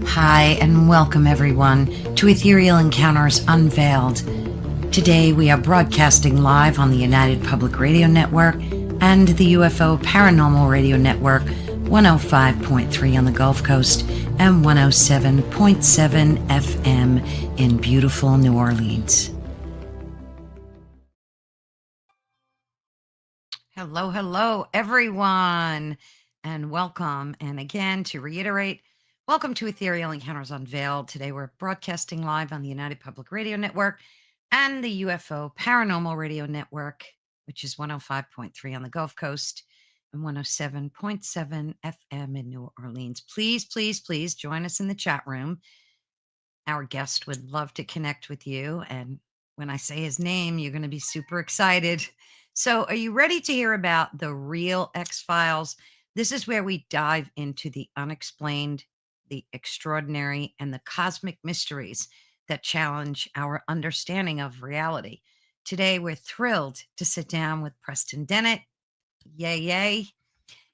Hi, and welcome everyone to Ethereal Encounters Unveiled. Today we are broadcasting live on the United Public Radio Network and the UFO Paranormal Radio Network, 105.3 on the Gulf Coast and 107.7 FM in beautiful New Orleans. Hello, everyone, and welcome. And again, to reiterate, welcome to Ethereal Encounters Unveiled. Today we're broadcasting live on the United Public Radio Network and the UFO Paranormal Radio Network, which is 105.3 on the Gulf Coast and 107.7 FM in New Orleans. Please join us in the chat room. Our guest would love to connect with you. And when I say his name, you're going to be super excited. So are you ready to hear about the real X-Files? This is where we dive into the unexplained, the extraordinary, and the cosmic mysteries that challenge our understanding of reality. Today, we're thrilled to sit down with Preston Dennett. Yay.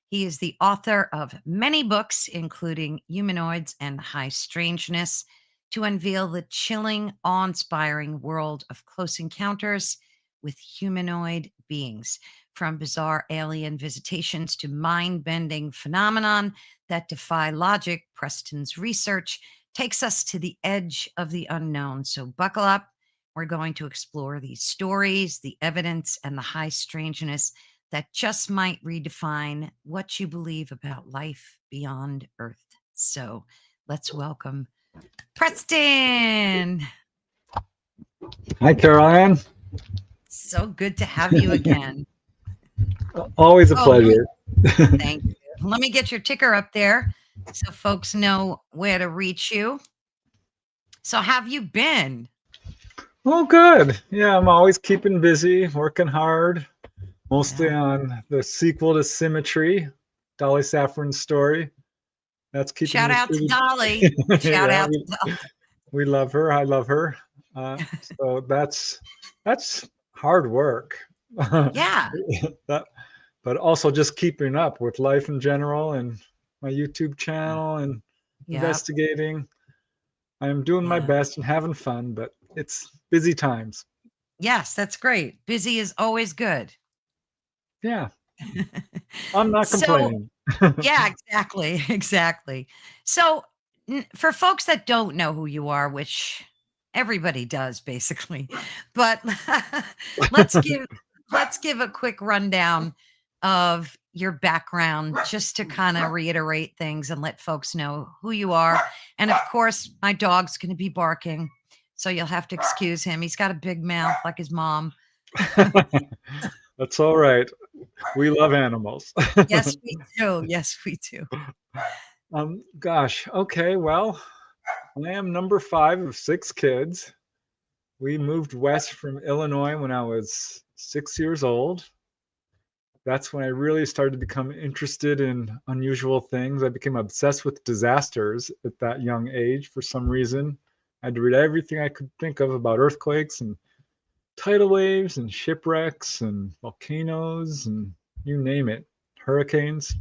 He is the author of many books, including Humanoids and High Strangeness, to unveil the chilling, awe-inspiring world of close encounters with humanoid beings, from bizarre alien visitations to mind-bending phenomenon that defy logic. Preston's research takes us to the edge of the unknown. So buckle up. We're going to explore these stories, the evidence, and the high strangeness that just might redefine what you believe about life beyond Earth. So let's welcome Preston. Hi, Caroline. So good to have you again. Always a pleasure. Thank you. Let me get your ticker up there so folks know where to reach you. So how have you been? Oh, good. Yeah, I'm always keeping busy, working hard, mostly on the sequel to Symmetry, Dolly Saffron's story. That's keeping Shout me out pretty... to Dolly. Shout out to Dolly. We love her. I love her. So that's hard work. Yeah. But also just keeping up with life in general and my YouTube channel and investigating. I'm doing my best and having fun, but it's busy times. Yes, that's great. Busy is always good. Yeah. I'm not complaining. Yeah, exactly. So for folks that don't know who you are, which everybody does basically, but let's give a quick rundown of your background just to kind of reiterate things and let folks know who you are. And of course, my dog's going to be barking, so you'll have to excuse him. He's got a big mouth like his mom. That's all right. We love animals. Yes, we do. Gosh. Okay. Well, I am number 5 of 6 kids. We moved west from Illinois when I was 6 years old. That's when I really started to become interested in unusual things. I became obsessed with disasters at that young age for some reason. I had to read everything I could think of about earthquakes and tidal waves and shipwrecks and volcanoes and you name it, hurricanes.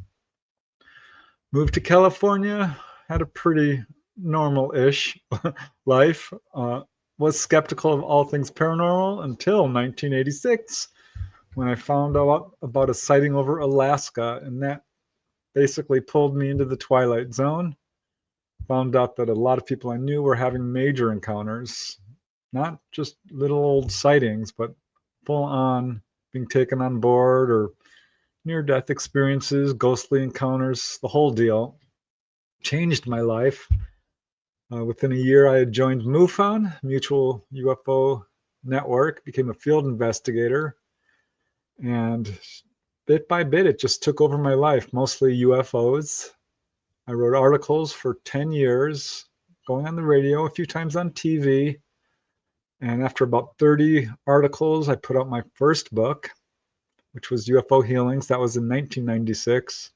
Moved to California, had a pretty normal-ish life. Was skeptical of all things paranormal until 1986, when I found out about a sighting over Alaska, and that basically pulled me into the twilight zone. Found out that a lot of people I knew were having major encounters, not just little old sightings, but full on being taken on board or near-death experiences, ghostly encounters, the whole deal. Changed my life. Within a year, I had joined MUFON, Mutual UFO Network, became a field investigator, and bit by bit, it just took over my life, mostly UFOs. I wrote articles for 10 years, going on the radio, a few times on TV. And after about 30 articles, I put out my first book, which was UFO Healings. That was in 1996.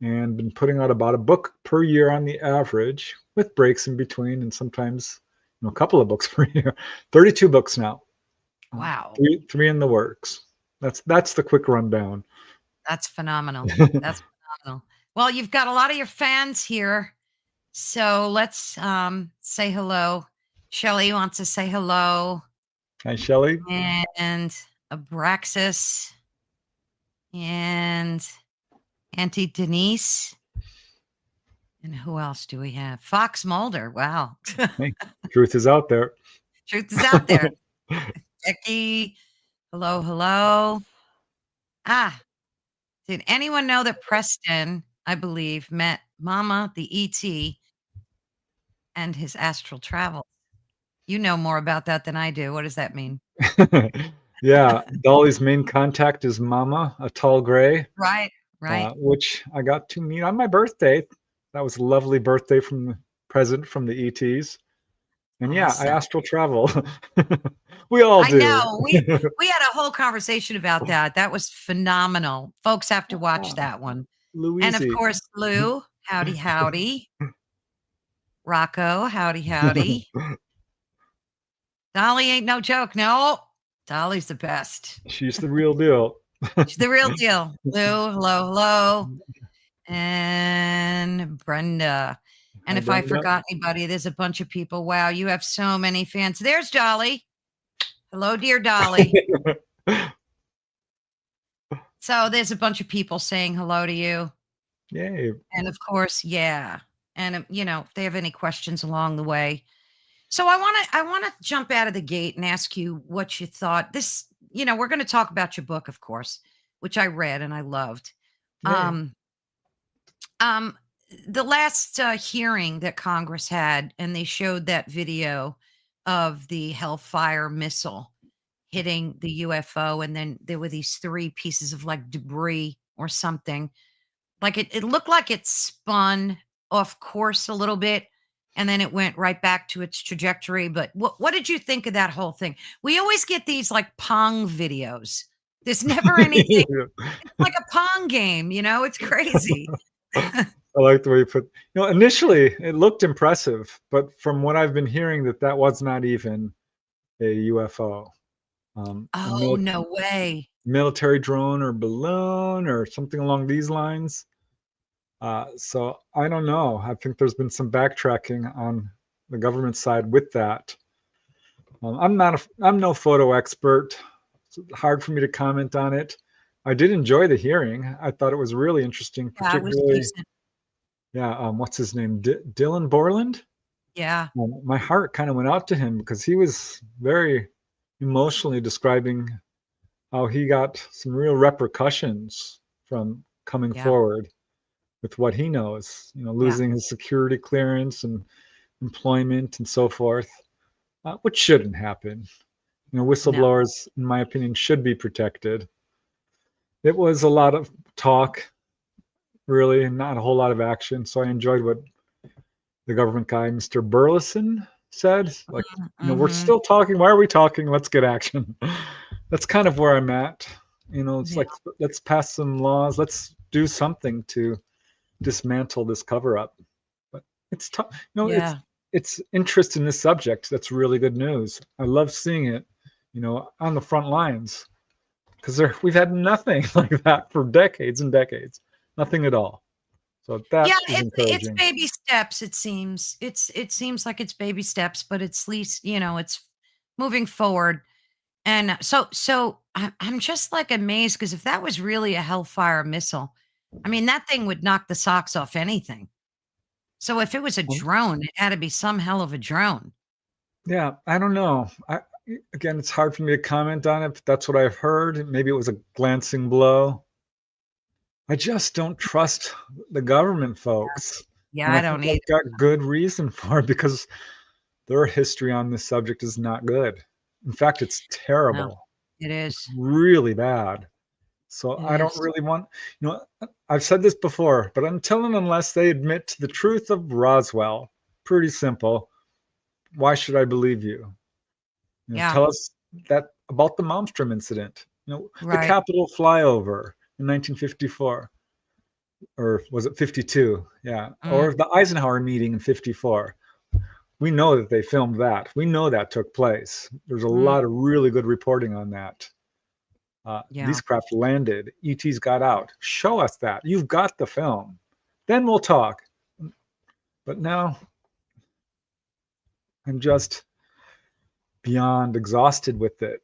And been putting out about a book per year on the average, with breaks in between, and sometimes a couple of books per year. 32 books now. Wow. Three in the works. That's the quick rundown. That's phenomenal. That's phenomenal. Well, you've got a lot of your fans here, so let's say hello. Shelly wants to say hello, Hi, Shelley. and Abraxas and Auntie Denise. And who else do we have? Fox Mulder. Wow. Hey, truth is out there. Truth is out there. Becky. Hello, hello. Ah, did anyone know that Preston, I believe, met Mama, the ET, and his astral travel? You know more about that than I do. What does that mean? Yeah, Dolly's main contact is Mama, a tall gray, Right, right. which I got to meet on my birthday. That was a lovely birthday from the present from the ETs. And yeah, I Awesome. astral travel. We all I do. know. We had a whole conversation about that. That was phenomenal. Folks have to watch that one. And of Louise. course, Lou, howdy, howdy. Rocco, howdy, howdy. Dolly ain't no joke. No, Dolly's the best. She's the real deal. She's the real deal. Lou, hello, hello. And Brenda. And Hi, if I Brenda. forgot anybody, there's a bunch of people. Wow, you have so many fans. There's Dolly. Hello, dear Dolly. So there's a bunch of people saying hello to you. Yay. And of course, yeah. And if they have any questions along the way. So I want to jump out of the gate and ask you what you thought. We're going to talk about your book, of course, which I read and I loved. Yay. Um um the last hearing that Congress had, and they showed that video of the Hellfire missile hitting the UFO, and then there were these three pieces of like debris or something. Like it looked like it spun off course a little bit, and then it went right back to its trajectory. But what did you think of that whole thing? We always get these like Pong videos. There's never anything. It's like a Pong game, it's crazy. I like the way you put, initially it looked impressive, but from what I've been hearing that was not even a UFO. A Oh, no way. military drone or balloon or something along these lines. So I don't know. I think there's been some backtracking on the government side with that. I'm no photo expert. It's hard for me to comment on it. I did enjoy the hearing. I thought it was really interesting, Yeah, it was particularly, decent. yeah. What's his name? Dylan Borland. Yeah, My heart kind of went out to him because he was very emotionally describing how he got some real repercussions from coming yeah, forward with what he knows, yeah. losing his security clearance and employment and so forth, which shouldn't happen. No. Whistleblowers, in my opinion, should be protected. It was a lot of talk, really, and not a whole lot of action. So I enjoyed what the government guy, Mr. Burleson, said. Like, we're Mm-hmm. still talking. Why are we talking? Let's get action. That's kind of where I'm at. It's Yeah, like, let's pass some laws. Let's do something to dismantle this cover up. But it's tough. yeah. It's interest in this subject. That's really good news. I love seeing it, on the front lines because we've had nothing like that for decades and decades. Nothing at all. So Yeah, that is it's encouraging. baby steps, it seems. It seems like it's baby steps, but it's at least, it's moving forward. And I'm just like amazed because if that was really a Hellfire missile, I mean, that thing would knock the socks off anything. So if it was a Um, drone, it had to be some hell of a drone. Yeah, I don't know. Again, it's hard for me to comment on it, but that's what I've heard. Maybe it was a glancing blow. I just don't trust the government folks. Yeah, And I I think don't either. they've got good reason for it because their history on this subject is not good. In fact, it's No, terrible. it It's is. really bad. So It I don't is. really want, I've said this before, but until and unless they admit to the truth of Roswell, pretty simple. Why should I believe you? Yeah, Tell us that about the Malmstrom incident. The right. Capitol flyover in 1954, or was it 52? Yeah, Mm, or the Eisenhower meeting in 54. We know that they filmed that. We know that took place. There's a mm, lot of really good reporting on that. yeah. These craft landed. ETs got out. Show us that. You've got the film. then we'll talk. But now I'm just beyond exhausted with it.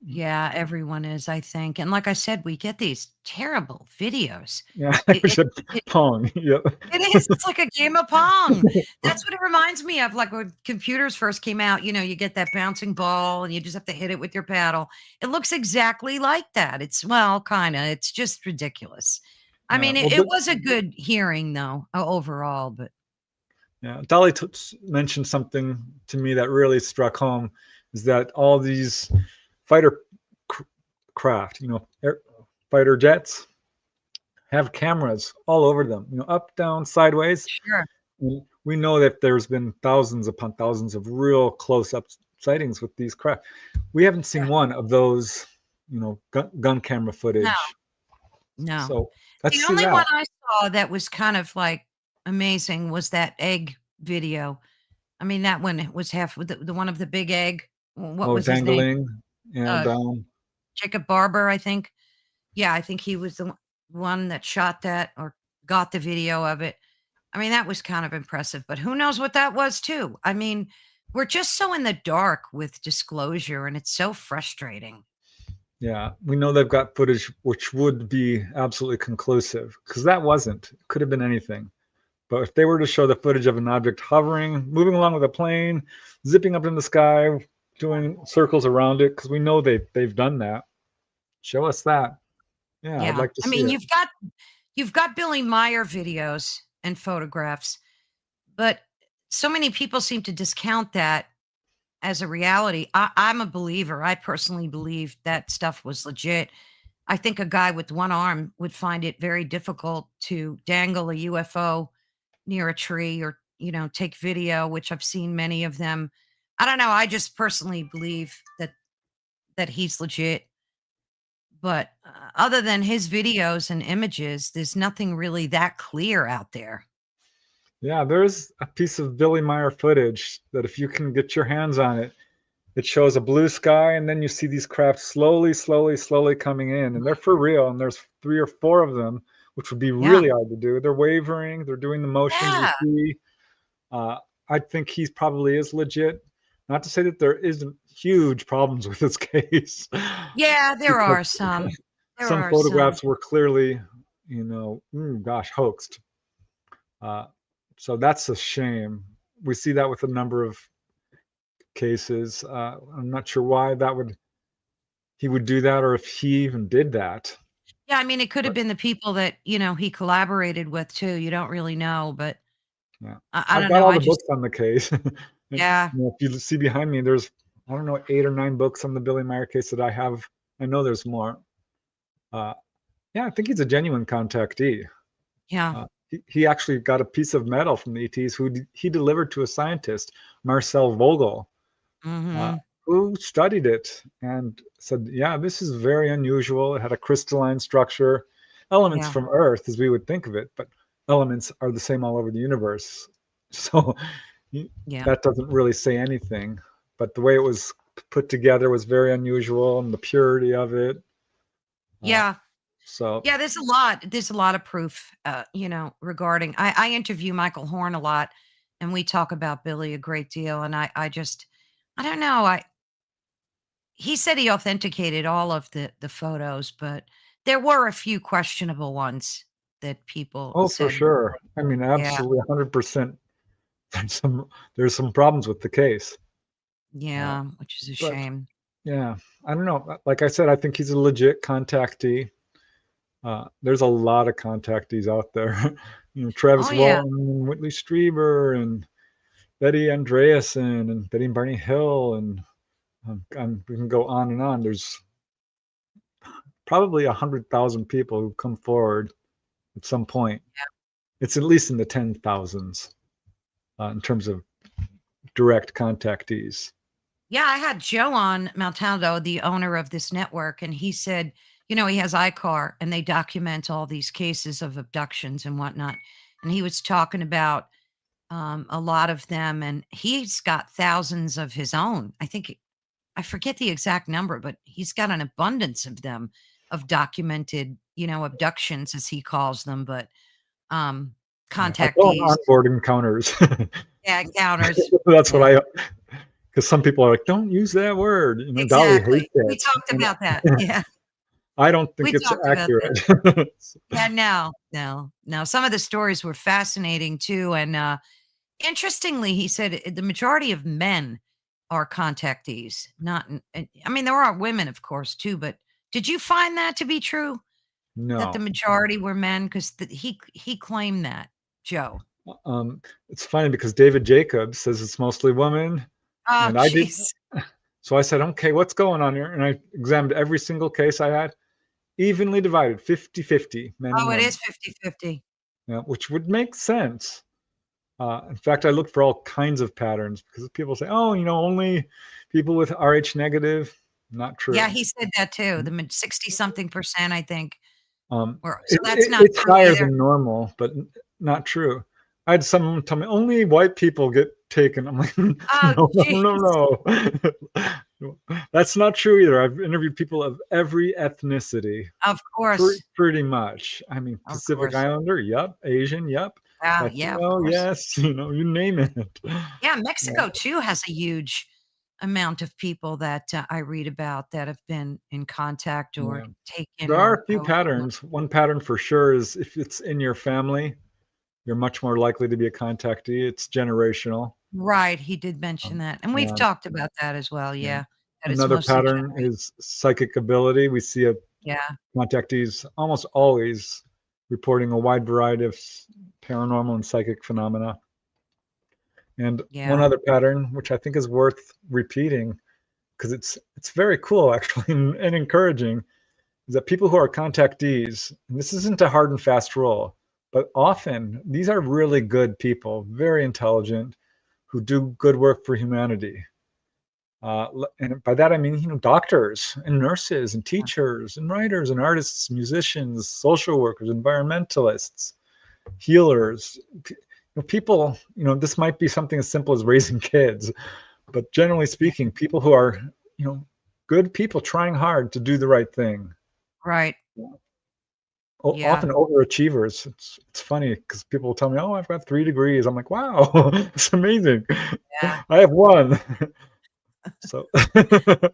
Yeah, everyone is, I think. And like I said, we get these terrible videos. Yeah, I It wish it I'd it pong. Yep. it is, it's like a game of Pong. That's what it reminds me of, like, when computers first came out, you get that bouncing ball, and you just have to hit it with your paddle. It looks exactly like that. It's well, kinda, it's just ridiculous. I Yeah. mean, Well, it was a good hearing, though, o overall, but yeah. Dolly mentioned something to me that really struck home, is that all these fighter cr- craft, fighter jets, have cameras all over them, up, down, sideways. sure. And we know that there's been thousands upon thousands of real close-up sightings with these craft. We haven't Yeah. seen one of those, gun camera No, footage. no. So let's The see only one that. I saw that was kind of, like, amazing was that egg video. I mean, that one was half with the one of the big egg. What Oh, was his name? dangling. And Uh, Jacob Barber, I think. Yeah, I think he was the one that shot that or got the video of it. I mean, that was kind of impressive, but who knows what that was too. I mean, we're just so in the dark with disclosure, and it's so frustrating. yeah, we know they've got footage which would be absolutely conclusive, because that wasn't. It could have been anything. But if they were to show the footage of an object hovering, moving along with a plane, zipping up in the sky, doing circles around it, because we know they've done that. Show us that. Yeah, I'd Yeah. like to I see mean, it. you've got Billy Meyer videos and photographs, but so many people seem to discount that as a reality. I'm a believer. I personally believe that stuff was legit. I think a guy with one arm would find it very difficult to dangle a UFO near a tree or, take video, which I've seen many of them. I don't know. I just personally believe that he's legit. But other than his videos and images, there's nothing really that clear out there. Yeah, there's a piece of Billy Meyer footage that if you can get your hands on it, it shows a blue sky, and then you see these craft slowly, slowly, slowly coming in, and they're for real. And there's 3 or 4 of them, which would be Yeah. really hard to do. They're wavering, they're doing the motions we Yeah. see. Uh, I think he probably is legit. Not to say that there isn't huge problems with this case, Yeah, there because are some. There some are some. photographs were clearly, gosh, hoaxed. Uh, so that's a shame. We see that with a number of cases. I'm not sure why that would he would do that, or if he even did that. Yeah, I mean, it could have But been the people that, he collaborated with too. You don't really know, but yeah, I I've don't got know. all I the just books on the case. And, yeah. if you see behind me, there's, I don't know, 8 or 9 books on the Billy Meyer case that I have. I know there's more. Uh, yeah, I think he's a genuine contactee. Yeah. He actually got a piece of metal from the ETs, he delivered to a scientist, Marcel Vogel, uh, Mhm. who studied it and said, "Yeah, this is very unusual. It had a crystalline structure, elements Yeah. from Earth as we would think of it, but elements are the same all over the universe." So Yeah. that doesn't really say anything. But the way it was put together was very unusual, and the purity of it. Uh, Yeah. so, Yeah, there's a lot of proof, regarding I interview Michael Horn a lot, and we talk about Billy a great deal, and I don't know, he said he authenticated all of the photos, but there were a few questionable ones that people oh, for said sure. I mean, yeah, absolutely, 100%. There's some problems with the case. Uh, yeah, which is a but shame. yeah, I don't know. Like I said, I think he's a legit contactee. There's a lot of contactees out there. Oh, Travis yeah, Walton, and Whitley Strieber, and Betty Andreasen, and Betty and Barney Hill, and we can go on and on. There's probably 100,000 people who come forward at some point. It's at least in the 10,000s in terms of direct contactees. yeah, I had Joe on Maltaldo, the owner of this network, and he said, he has iCar and they document all these cases of abductions and whatnot. And he was talking about a lot of them, and he's got thousands of his own. I forget the exact number, but he's got an abundance of them, of documented, abductions as he calls them. But um, Yeah, I call them contactees. onboard encounters. Yeah, encounters. That's what Yeah, I, because some people are like, "Don't use that word." Dolly exactly. hates We it, talked and about that. Yeah, I don't think we it's talked about that. accurate. Yeah, no, no, no. Some of the stories were fascinating too, and interestingly, he said the majority of men are contactees. Not, I mean, there are women, of course, too. But did you find that to be true? That the No. majority were men? Because he claimed that, Joe. Um, it's funny because David Jacobs says it's mostly women, Oh, and I did. jeez. So I said, "Okay, what's going on here?" And I examined every single case I had, evenly divided, 50-50, men and Oh, it women. is 50-50. Yeah, which would make sense. In fact, I looked for all kinds of patterns because people say, "Oh, only people with Rh negative." Not Yeah, true. he said that too. The 60 something percent, I think. Or so that's not It's true higher either. than normal, but not true. I had someone tell me only white people get taken. I'm like, no, Oh, no, jeez. no, no. That's not true either. I've interviewed people of every ethnicity, Of course. pretty much. I mean, Of Pacific course. Islander, yep. Asian, yep. Yeah, of Latino, course. yes. You name it. Yeah, Yeah, Mexico too has a huge amount of people that, I read about that have been in contact or yeah. taken There are or a few however you want. patterns. One pattern for sure is if it's in your family, you're much more likely to be a contactee. It's generational. Right, he did mention Um, that, and we've and talked about that as well, yeah. yeah, that it's Another mostly pattern generation. is psychic ability. We see a Yeah, contactees almost always reporting a wide variety of paranormal and psychic phenomena. And one yeah, other pattern, which I think is worth repeating, because it's very cool actually and encouraging, is that people who are contactees, and this isn't a hard and fast rule, but often these are really good people, very intelligent, who do good work for humanity. And by that I mean, doctors and nurses and yeah, teachers and writers and artists, musicians, social workers, environmentalists, healers. People, this might be something as simple as raising kids, but generally yeah, speaking, people who are, good people trying hard to do the right thing. right, yeah, Often overachievers. It's funny because people will tell me, "Oh, I've got 3 degrees." I'm like, "Wow, it's amazing. yeah. I have one." So, so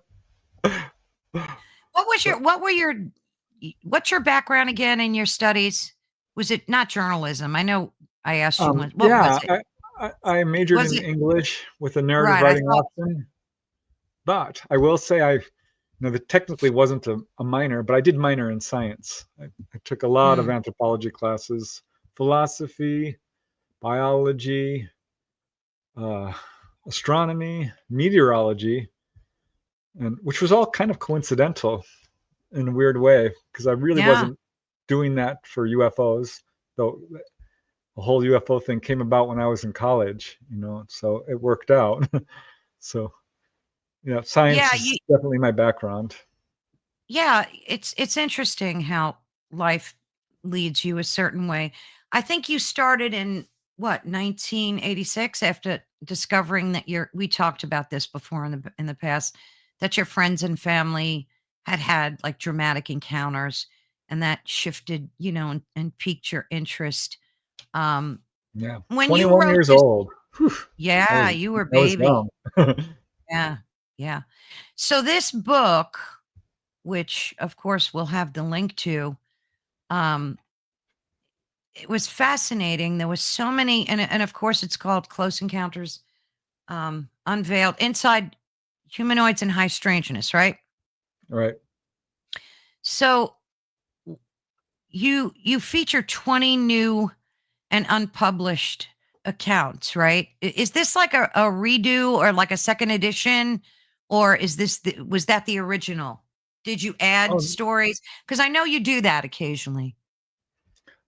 What's your background again in your studies? Was it not journalism? I know I asked you once. What was yeah, it? I majored Was in it English with a narrative right, I writing thought option, but I will say that technically wasn't a minor, but I did minor in science. I took a lot of mm, anthropology classes, philosophy, biology, uh, astronomy, meteorology, and which was all kind of coincidental in a weird way because I really yeah, wasn't doing that for UFOs, though the whole UFO thing came about when I was in college, so it worked out. So, yeah, science is definitely my background. yeah, it's interesting how life leads you a certain way. I think you started in what, 1986 after discovering that we talked about this before in the past, that your friends and family had like dramatic encounters and that shifted, and piqued your interest. Um Yeah, when you 21 wrote years this, old. Whew, I yeah, was you were I was baby. young. Yeah. Yeah. So this book, which of course we'll have the link to, um, it was fascinating. There was so many, and of course it's called Close Encounters, Unveiled Inside Humanoids and High Strangeness, right? Right. So you feature 20 new and unpublished accounts, right? Is this like a redo or like a second edition, or was that the original? Did you add Um, stories? Because I know you do that occasionally.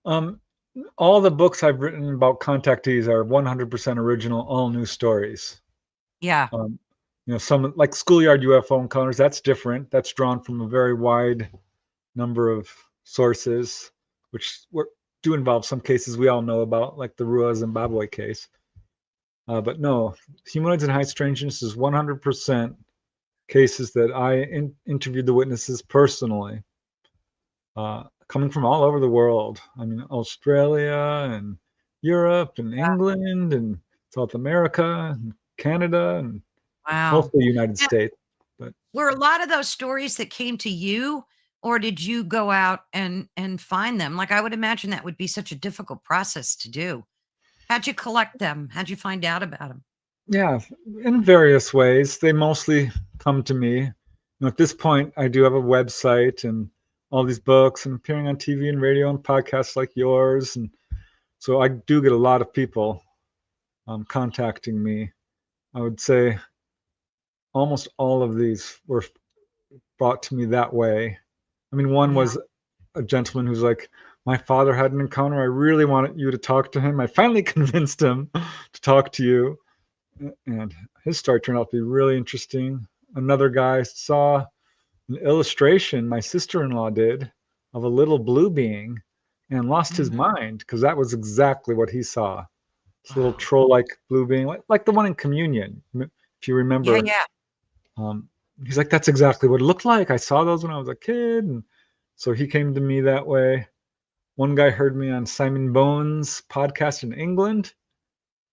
um, all the books I've written about contactees are 100% original, all new stories. Yeah, Um, some like Schoolyard UFO Encounters, that's different. That's drawn from a very wide number of sources, which do involve some cases we all know about, like the Rua Zimbabwe case. But no, Humanoids and High Strangeness is 100% cases that I interviewed the witnesses personally. coming from all over the world. I mean, Australia and Europe and England and South America and Canada and Wow. mostly United Now, States. But were a lot of those stories that came to you, or did you go out and find them? Like, I would imagine that would be such a difficult process to do. How'd you collect them? How'd you find out about them? yeah, in various ways, they mostly come to me. At this point, I do have a website and all these books and appearing on TV and radio and podcasts like yours. And so I do get a lot of people contacting me. I would say almost all of these were brought to me that way. I mean, one Yeah. was a gentleman who's like, my father had an encounter. I really wanted you to talk to him. I finally convinced him to talk to you. And his story turned out to be really interesting. Another guy saw an illustration my sister-in-law did of a little blue being and lost his Mhm. mind because that was exactly what he saw. This little Wow. troll-like blue being, like the one in Communion, if you Yeah, remember. yeah. Um, he's like, that's exactly what it looked like. I saw those when I was a kid. And so he came to me that way. One guy heard me on Simon Bones' podcast in England.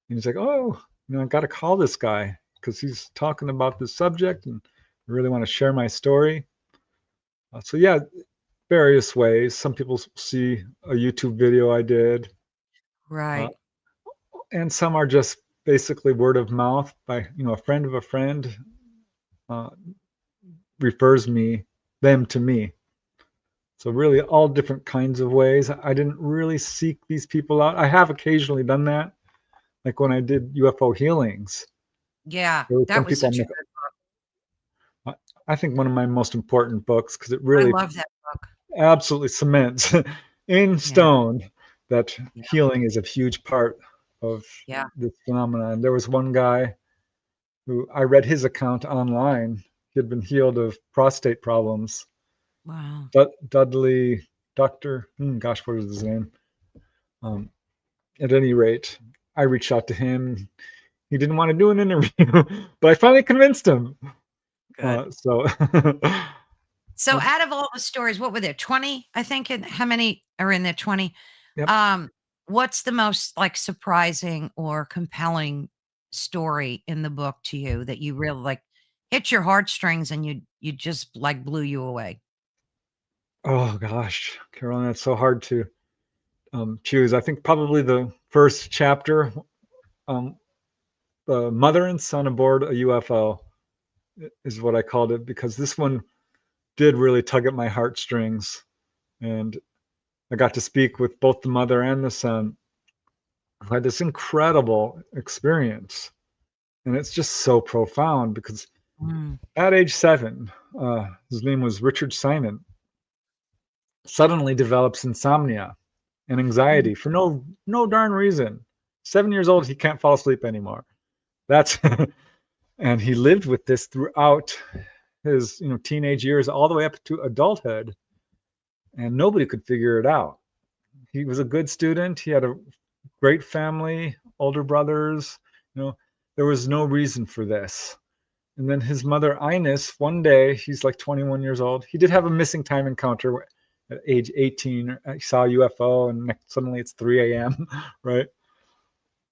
And he's like, oh, I got to call this guy because he's talking about this subject and I really want to share my story. So, yeah, various ways. Some people see a YouTube video I did, uh, Right. and some are just basically word of mouth by, a friend of a friend uh, refers them to me. So really all different kinds of ways. I didn't really seek these people out. I have occasionally done that, like when I did UFO healings. Yeah, There were that some was people such a good book. I think one of my most important books because it I really love that book. absolutely cements in Yeah, stone that yeah, healing is a huge part of yeah. this phenomenon. There was one guy who I read his account online. He had been healed of prostate problems. Wow. Dudley, Doctor, gosh, what is his name? Um, at any rate, I reached out to him. He didn't want to do an interview, but I finally convinced him. Good. So, So um, out of all the stories, what were there? 20, I think. And how many are in there? 20. yep. Um, what's the most like surprising or compelling story in the book to you that you really like hit your heartstrings and you just like blew you away? Oh gosh, Carolyn, that's so hard to choose. I think probably the first chapter, um, the mother and son aboard a UFO, is what I called it because this one did really tug at my heartstrings, and I got to speak with both the mother and the son who had this incredible experience, and it's just so profound because Mm, at age 7, his name was Richard Simon, suddenly develops insomnia and mm, anxiety for no darn reason. 7 years old, he can't fall asleep anymore. That's and he lived with this throughout his teenage years, all the way up to adulthood, and nobody could figure it out. He was a good student. He had a great family, older brothers. You know, there was no reason for this. And then his mother, Ines, one day, he's like 21 years old. He did have a missing time encounter at age 18. He saw a UFO, and suddenly it's 3 a.m., right?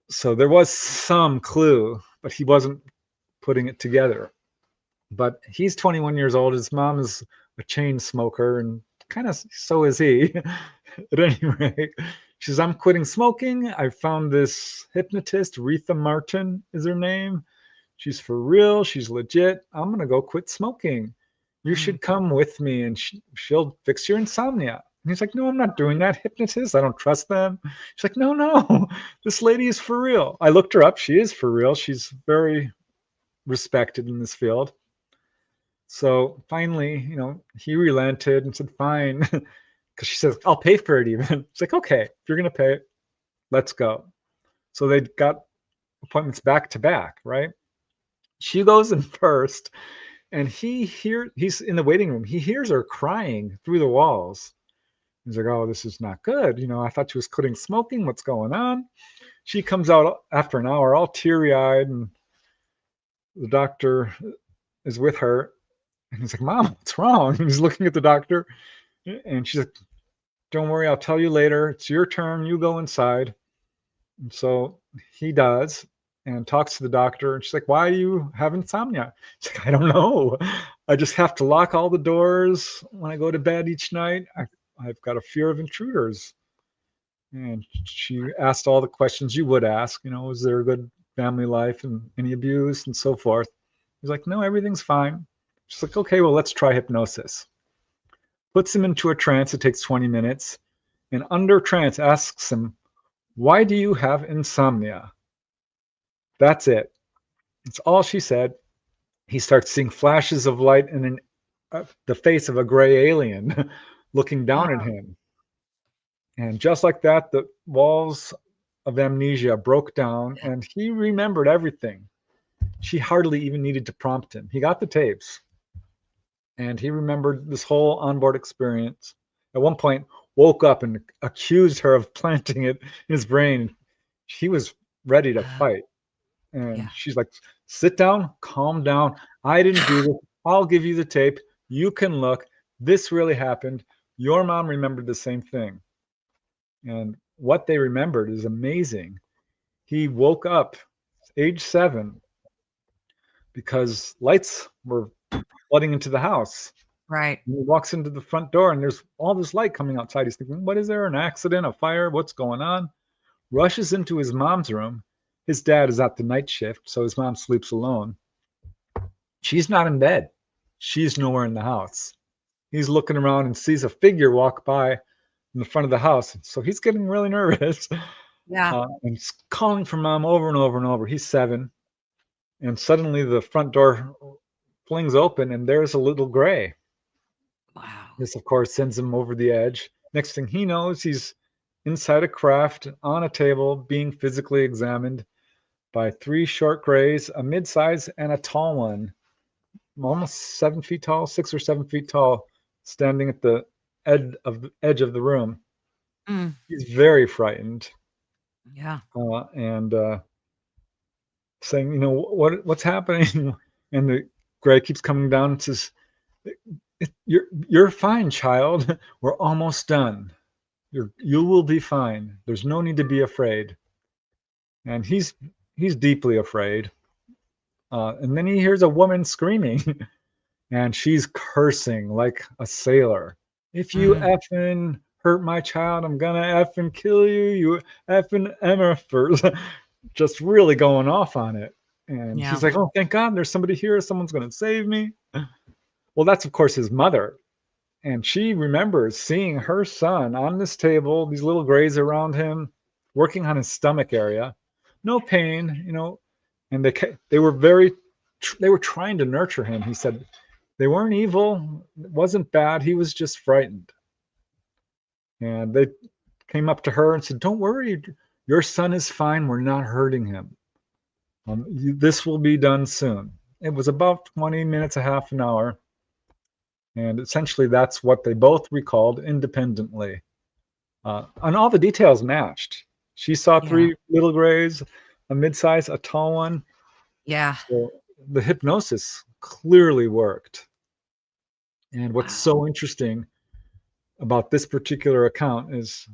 So there was some clue, but he wasn't putting it together. But he's 21 years old. His mom is a chain smoker, and kind of so is he. At any rate, she says, I'm quitting smoking. I found this hypnotist, Retha Martin is her name. She's for real. She's legit. I'm going to go quit smoking. You mm, should come with me and she'll fix your insomnia. And he's like, no, I'm not doing that. Hypnotist. I don't trust them. She's like, no, no, this lady is for real. I looked her up. She is for real. She's very respected in this field. So finally, he relented and said, fine. Because she says, I'll pay for it even. It's like, okay, if you're going to pay it, let's go. So they got appointments back to back, right? She goes in first, and he's in the waiting room. He hears her crying through the walls. He's like, oh, this is not good. I thought she was quitting smoking. What's going on? She comes out after an hour, all teary eyed, and the doctor is with her. And he's like, Mom, what's wrong? And he's looking at the doctor, and she's like, don't worry, I'll tell you later. It's your turn. You go inside. And so he does and talks to the doctor. And she's like, why do you have insomnia? She's like, I don't know. I just have to lock all the doors when I go to bed each night. I've got a fear of intruders. And she asked all the questions you would ask, was there a good family life and any abuse and so forth. He's like, no, everything's fine. She's like, okay, well, let's try hypnosis. Puts him into a trance. It takes 20 minutes. And under trance asks him, why do you have insomnia? That's it. It's all she said. He starts seeing flashes of light and the face of a gray alien looking down at him. And just like that, the walls of amnesia broke down and he remembered everything. She hardly even needed to prompt him. He got the tapes and he remembered this whole onboard experience. At one point, woke up and accused her of planting it in his brain. He was ready to fight. And she's like, sit down, calm down. I didn't do this. I'll give you the tape. You can look. This really happened. Your mom remembered the same thing. And what they remembered is amazing. He woke up age 7 because lights were flooding into the house. Right. And he walks into the front door and there's all this light coming outside. He's thinking, what is there? An accident, a fire? What's going on? Rushes into his mom's room. His dad is at the night shift, so his mom sleeps alone. She's not in bed. She's nowhere in the house. He's looking around and sees a figure walk by in the front of the house. So he's getting really nervous. Yeah. And he's calling for mom over and over and over. He's 7. And suddenly the front door flings open and there's a little gray. Wow. This, of course, sends him over the edge. Next thing he knows, he's inside a craft on a table being physically examined by 3 short grays, a mid-size, and a tall one, almost 7 feet tall, 6 or 7 feet tall, standing at the edge of the room. He's very frightened. Yeah. And saying, what's happening? And the gray keeps coming down and says, you're fine, child. We're almost done. You will be fine. There's no need to be afraid. And he's deeply afraid. And then he hears a woman screaming, and she's cursing like a sailor. If you effing hurt my child, I'm gonna effing kill you. You effing MFers. Just really going off on it. And he's like, oh, thank God there's somebody here. Someone's gonna save me. Well, that's, of course, his mother. And she remembers seeing her son on this table, these little grays around him, working on his stomach area. No pain, and they were trying to nurture him. He said they weren't evil. It wasn't bad. He was just frightened. And they came up to her and said, don't worry. Your son is fine. We're not hurting him. This will be done soon. It was about 20 minutes, a half an hour. And essentially that's what they both recalled independently. And all the details matched. She saw 3 little grays, a mid-size, a tall one. Yeah. So the hypnosis clearly worked. And what's so interesting about this particular account is,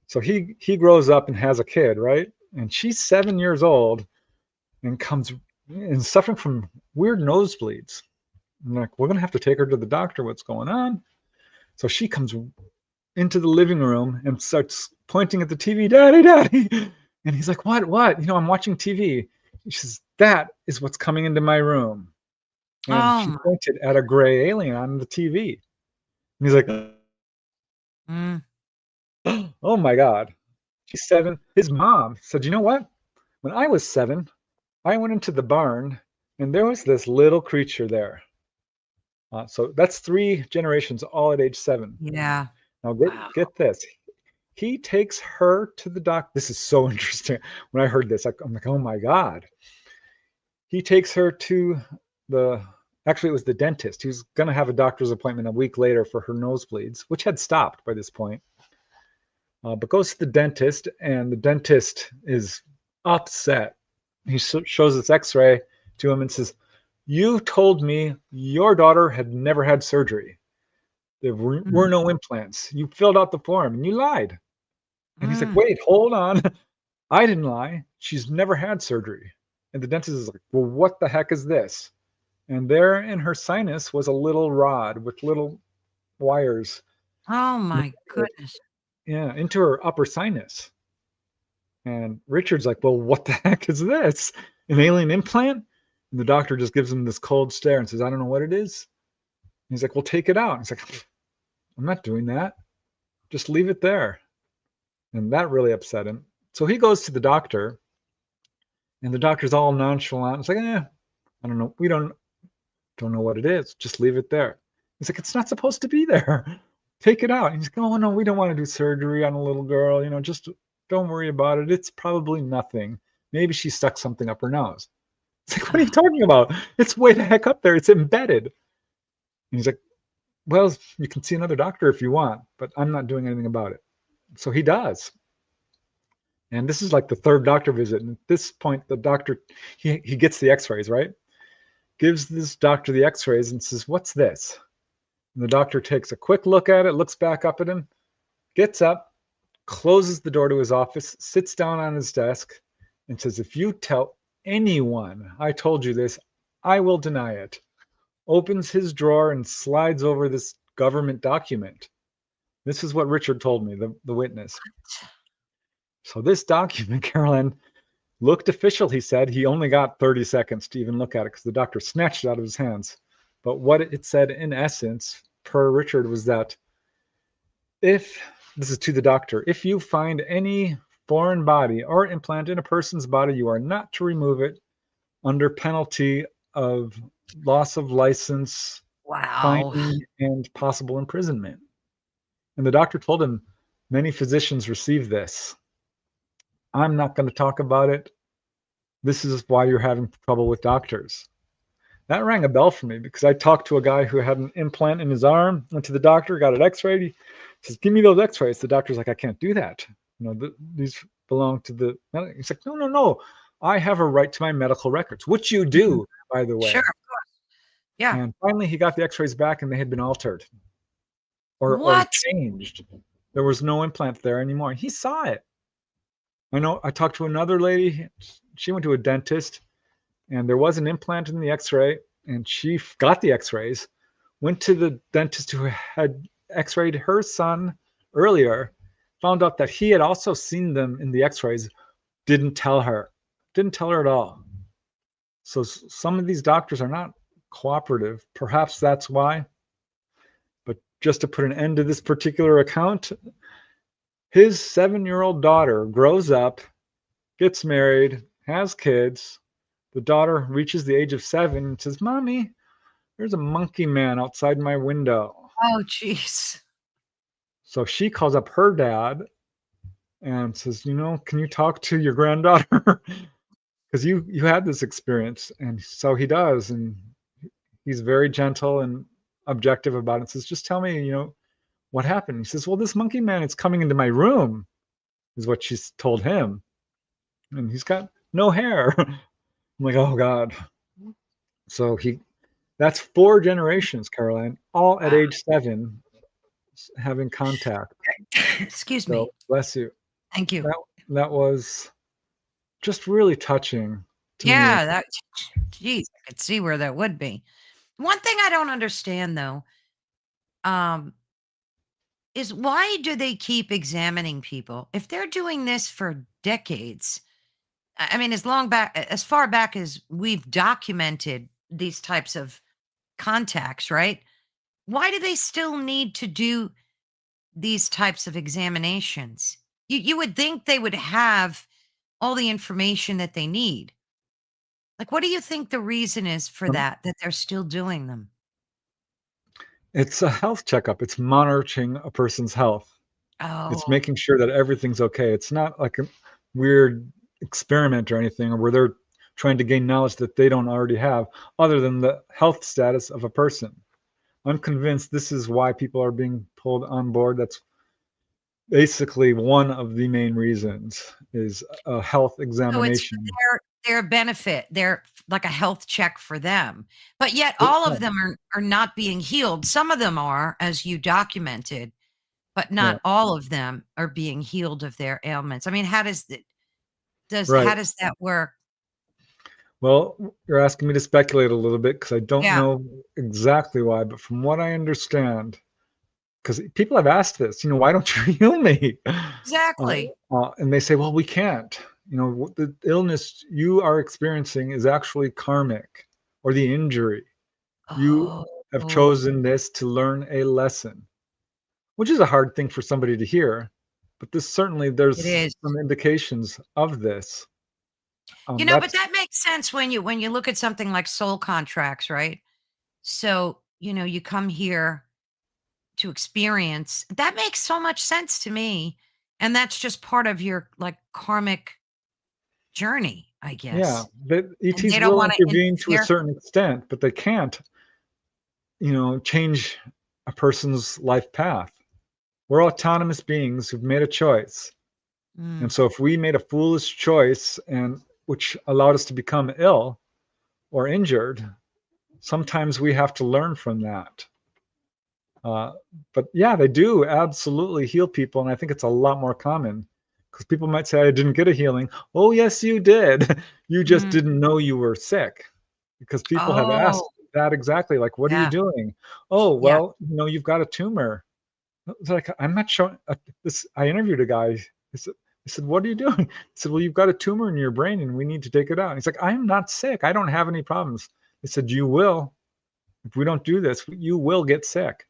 so he grows up and has a kid, right? And she's 7 years old and comes and suffering from weird nosebleeds. And like, we're going to have to take her to the doctor. What's going on? So she comes into the living room and starts pointing at the TV, Daddy, Daddy. And he's like, what? I'm watching TV. She says, that is what's coming into my room. And she pointed at a gray alien on the TV. And he's like, oh my God. She's 7. His mom said, you know what? When I was 7, I went into the barn and there was this little creature there. So that's 3 generations, all at age 7. Yeah. Now get this. He takes her to the doctor. This is so interesting. When I heard this, I'm like, oh my God. He takes her to actually it was the dentist. He was going to have a doctor's appointment a week later for her nosebleeds, which had stopped by this point. But goes to the dentist, and the dentist is upset. He shows this x-ray to him and says, you told me your daughter had never had surgery. There were Mm, no implants. You filled out the form and you lied." And he's like, mm. "Wait, hold on. I didn't lie. She's never had surgery." And the dentist is like, "Well, what the heck is this?" And there in her sinus was a little rod with little wires, Oh my goodness. yeah, into her upper sinus. And Richard's like, "Well, what the heck is this? An alien implant?" And the doctor just gives him this cold stare and says, "I don't know what it is." And he's like, "Well, take it out." And he's like, "I'm not doing that. Just leave it there." And that really upset him. So he goes to the doctor, and the doctor's all nonchalant. It's like, I don't know. We don't know what it is. Just leave it there. He's like, "It's not supposed to be there. Take it out." And he's like, "Oh no, we don't want to do surgery on a little girl. Just don't worry about it. It's probably nothing. Maybe she stuck something up her nose." It's like, "What are you Ah, talking about? It's way the heck up there. It's embedded." And he's like, "Well, you can see another doctor if you want, but I'm not doing anything about it." So he does. And this is like the third doctor visit. And at this point, the doctor, he gets the x-rays, right? Gives this doctor the x-rays and says, "What's this?" And the doctor takes a quick look at it, looks back up at him, gets up, closes the door to his office, sits down on his desk, and says, "If you tell anyone I told you this, I will deny it." Opens his drawer and slides over this government document. This is what Richard told me, the witness. So this document, Carolyn, looked official, he said. He only got 30 seconds to even look at it because the doctor snatched it out of his hands. But what it said in essence, per Richard, was that if this is to the doctor, if you find any foreign body or implant in a person's body, you are not to remove it under penalty of loss of license, wow. fining, and possible imprisonment. And the doctor told him many physicians receive this. "I'm not going to talk about it. This is why you're having trouble with doctors." That rang a bell for me because I talked to a guy who had an implant in his arm, went to the doctor, got it x-rayed. He says, "Give me those x-rays." The doctor's like, "I can't do that. These belong to the." He's like, "No, no, no. I have a right to my medical records," which you Mhm. do, by the Sure. way. Yeah. And finally, he got the x-rays back and they had been altered or What? changed. There was no implant there anymore. He saw it. I know I talked to another lady. She went to a dentist and there was an implant in the x-ray and she got the x-rays, went to the dentist who had x-rayed her son earlier, found out that he had also seen them in the x-rays, didn't tell her at all. So some of these doctors are not cooperative. Perhaps that's why. But just to put an end to this particular account, his 7-year-old daughter grows up, gets married, has kids. The daughter reaches the age of 7 and says, "Mommy, there's a monkey man outside my window." Oh, jeez. So she calls up her dad and says, "Can you talk to your granddaughter? Because you had this experience." And so he does. And he's very gentle and objective about it. Says, "Just tell me, what happened." He says, "Well, this monkey man is coming into my room," is what she's told him. "And he's got no hair." I'm like, "Oh, God." So that's 4 generations, Caroline, all at Wow. age 7 having contact. Excuse So me. bless you. Thank you. That was just really touching to me. Yeah, that geez, I could see where that would be. One thing I don't understand though, um, is why do they keep examining people? If they're doing this for decades, I mean, as far back as we've documented these types of contacts, right? Why do they still need to do these types of examinations? You would think they would have all the information that they need. Like, what do you think the reason is for Um, that they're still doing them? it's a health checkup. It's monitoring a person's health. It's Oh, making sure that everything's okay. It's not like a weird experiment or anything, or where they're trying to gain knowledge that they don't already have, other than the health status of a person. I'm convinced this is why people are being pulled on board. That's basically one of the main reasons is a health so it's for examination. their benefit. They're like a health check for them. But yet all Yeah, of them are not being healed. Some of them are, as you documented, but yeah, not all of them are being healed of their ailments. I mean, right. how does that work? Well, you're asking me to speculate a little bit because I don't Yeah, know exactly why, but from what I understand, because people have asked this, why don't you heal me? exactly. And they say, well, we can't. The illness you are experiencing is actually karmic, or the injury. You Oh, have oh, chosen this to learn a lesson, which is a hard thing for somebody to hear. But it there's is. some indications of this. But That's that makes sense when you look at something like soul contracts, right? So, you come here to experience. That makes so much sense to me. And that's just part of your like karmic journey, I Yeah, guess. the And they ETs don't will want to intervene to a interfere. certain extent, but they can't, change a person's life path. We're autonomous beings who've made a choice. And Mm, so if we made a foolish choice and which allowed us to become ill or injured, sometimes we have to learn from that. Uh, but yeah, they do absolutely heal people, and I think it's a lot more common because people might say, "I didn't get a healing." Oh, yes, you did. You just mm. didn't know you were sick because people have Oh, asked that exactly, like, "What are you yeah, doing?" "Oh, yeah. well, you've got a tumor." It's like, I'm not showing this. I interviewed a guy. I said, "What are you doing?" He said, "Well, you've got a tumor in your brain and we need to take it out." He's like, "I'm not sick. I don't have any problems." I said, "You will. If we don't do this, you will get sick."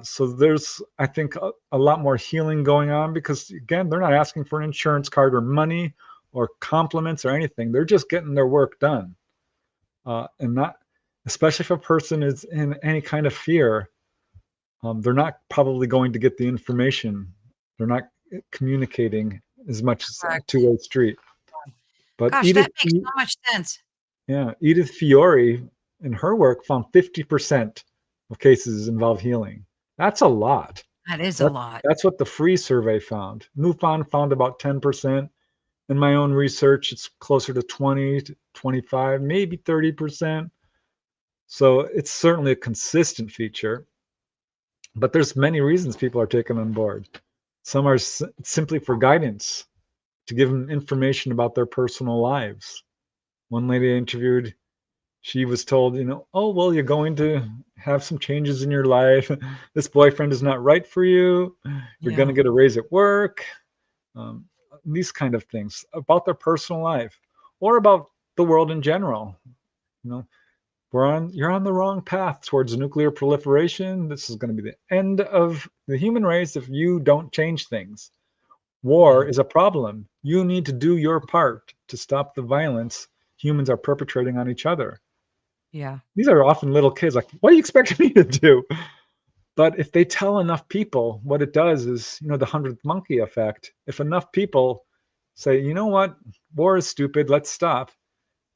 So there's, I think, a lot more healing going on because, again, they're not asking for an insurance card or money or compliments or anything. They're just getting their work done. And not, especially if a person is in any kind of fear, they're not probably going to get the information. They're not communicating as much as a Correct. two-way street. But Gosh, that makes so much sense. Yeah, Edith Fiore in her work found 50% of cases involve healing. That's a lot. That is a That, lot. that's what the free survey found. MUFON found about 10%. In my own research, it's closer to 20 to 25, maybe 30%. So it's certainly a consistent feature, but there's many reasons people are taken on board. Some are simply for guidance, to give them information about their personal lives. One lady I interviewed, she was told, "Oh, well, you're going to have some changes in your life. This boyfriend is not right for you. You're going to Yeah. get a raise at work." Um, these kind of things about their personal life or about the world in general. You know, you're on the wrong path towards nuclear proliferation. This is going to be the end of the human race if you don't change things. War Yeah. is a problem. You need to do your part to stop the violence humans are perpetrating on each other. Yeah. These are often little kids, like, what do you expect me to do? But if they tell enough people, what it does is, the 100th monkey effect. If enough people say, you know what, war is stupid, let's stop,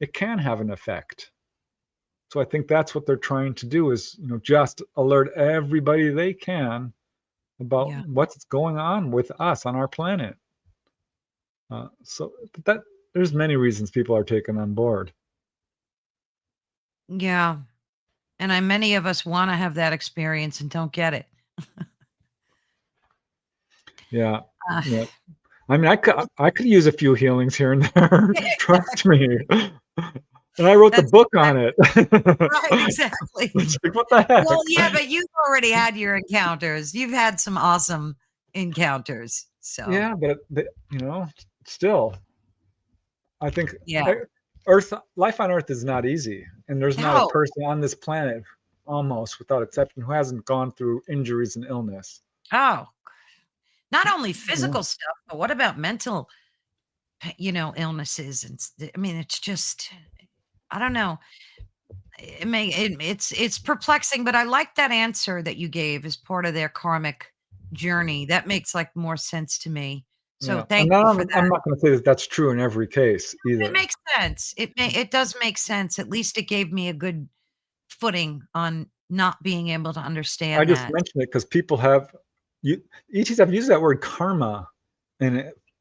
it can have an effect. So I think that's what they're trying to do is, just alert everybody they can about Yeah. what's going on with us on our planet. But there's many reasons people are taken on board. Yeah. And many of us want to have that experience and don't get it. Yeah, Uh, yeah. I mean, I could use a few healings here and there. Trust me. And I wrote the that's book on it. right, exactly. It's like, what the Well, yeah, heck? but you've already had your encounters. You've had some awesome encounters. So, Yeah, but still, I think yeah. uh, Earth life on Earth is not easy, and there's not a No. person on this planet, almost without exception, who hasn't gone through injuries and illness. Oh, not only You know? physical stuff, but what about mental, illnesses I mean, it's just I don't know. It's perplexing, but I like that answer that you gave as part of their karmic journey. That makes like more sense to me. So Yeah, and thank you now for I'm that. not going to say that that's true in every case It either. makes sense. It does make sense. At least it gave me a good footing on not being able to I understand just that. mentioned it because people have ETs have used that word karma in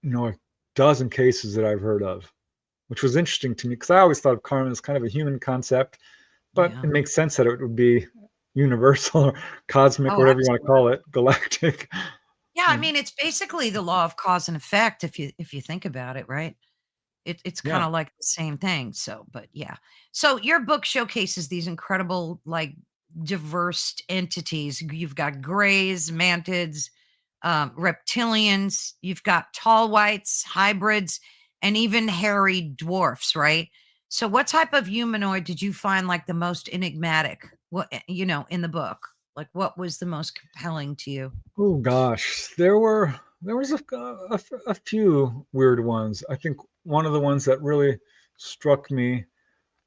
a dozen cases that I've heard of which was interesting to me because I always thought of karma as kind of a human concept, but Yeah. it makes sense that it would be universal or cosmic, Oh, whatever you want to absolutely. call it, galactic. Yeah, I Um, mean, it's basically the law of cause and effect if you think about it, right? It's yeah, kinda like the same thing, so but yeah. So your book showcases these incredible, like, diverse entities. You've got grays, mantids, reptilians, you've got tall whites, hybrids, and even hairy dwarfs, right? So what type of humanoid did you find, like, the most enigmatic? In the book? Like, what was the most compelling to you? oh gosh, there was a few weird ones. I think one of the ones that really struck me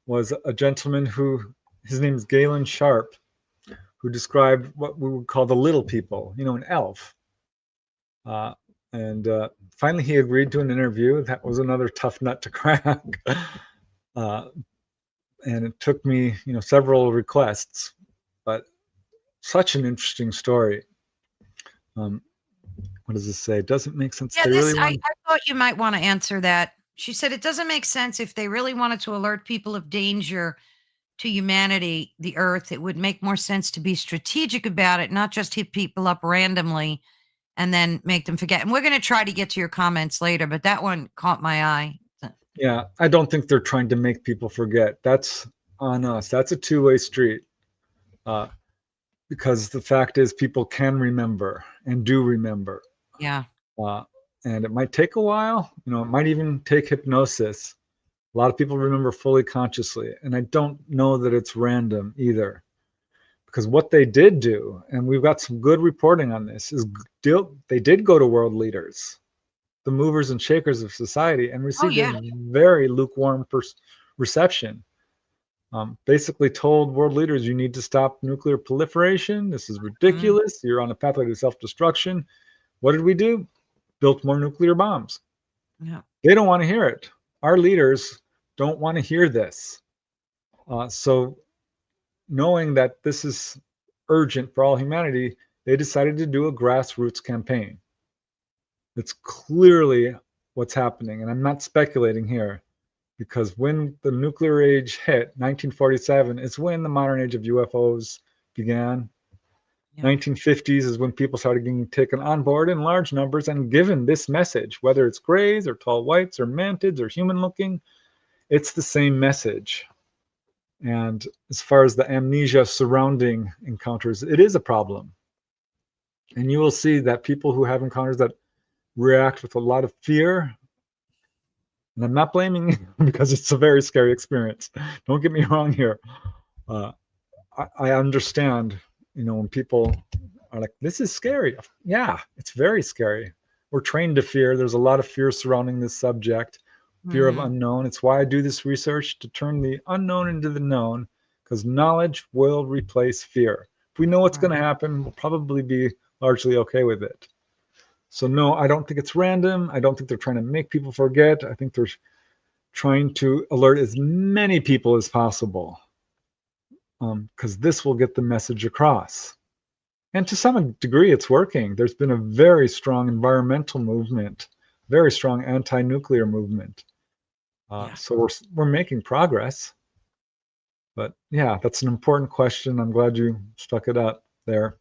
was a gentleman who his name is Galen Sharp, who described what we would call the little people, an elf. Uh, and finally, he agreed to an interview. That was another tough nut to crack. uh, and it took me, several requests, but such an interesting story. Um, what does this say? Doesn't make sense. Yeah, They this really I want. I thought you might wanna answer that. She said, "It doesn't make sense if they really wanted to alert people of danger to humanity, the Earth, it would make more sense to be strategic about it, not just hit people up randomly and then make them forget." And we're gonna try to get to your comments later, but that one caught my eye. Yeah, I don't think they're trying to make people forget. That's on us. That's a two-way street. Uh, because the fact is, people can remember and do remember. Yeah, Uh, and it might take a while. It might even take hypnosis. A lot of people remember fully consciously. And I don't know that it's random either. Because what they did do, and we've got some good reporting on this, is they did go to world leaders, the movers and shakers of society, and oh, received a yeah. very lukewarm reception. Basically told world leaders, you need to stop nuclear proliferation. This is Mhm. ridiculous. You're on a pathway to self destruction. What did we do? Built more nuclear bombs. Yeah, They don't want to hear it. Our leaders don't want to hear this. So, knowing that this is urgent for all humanity, they decided to do a grassroots campaign. It's clearly what's happening. And I'm not speculating here because when the nuclear age hit, 1947, is when the modern age of UFOs began. yeah, 1950s is when people started getting taken on board in large numbers and given this message, whether it's grays or tall whites or mantids or human looking, it's the same message. And as far as the amnesia surrounding encounters, it is a problem. And you will see that people who have encounters that react with a lot of fear, and I'm not blaming you because it's a very scary experience. Don't get me wrong here. Uh, I understand, when people are like, this is scary. Yeah, it's very scary. We're trained to fear. There's a lot of fear surrounding this subject, fear of mhm, unknown. It's why I do this research to turn the unknown into the known, because knowledge will replace fear. If we know what's going right. to happen, we'll probably be largely okay with it. So, no, I don't think it's random. I don't think they're trying to make people forget. I think they're trying to alert as many people as possible because this will get the message across. And to some degree, it's working. There's been a very strong environmental movement, very strong anti-nuclear movement. Yeah. So we're making progress. But yeah, that's an important question. I'm glad you stuck it up there.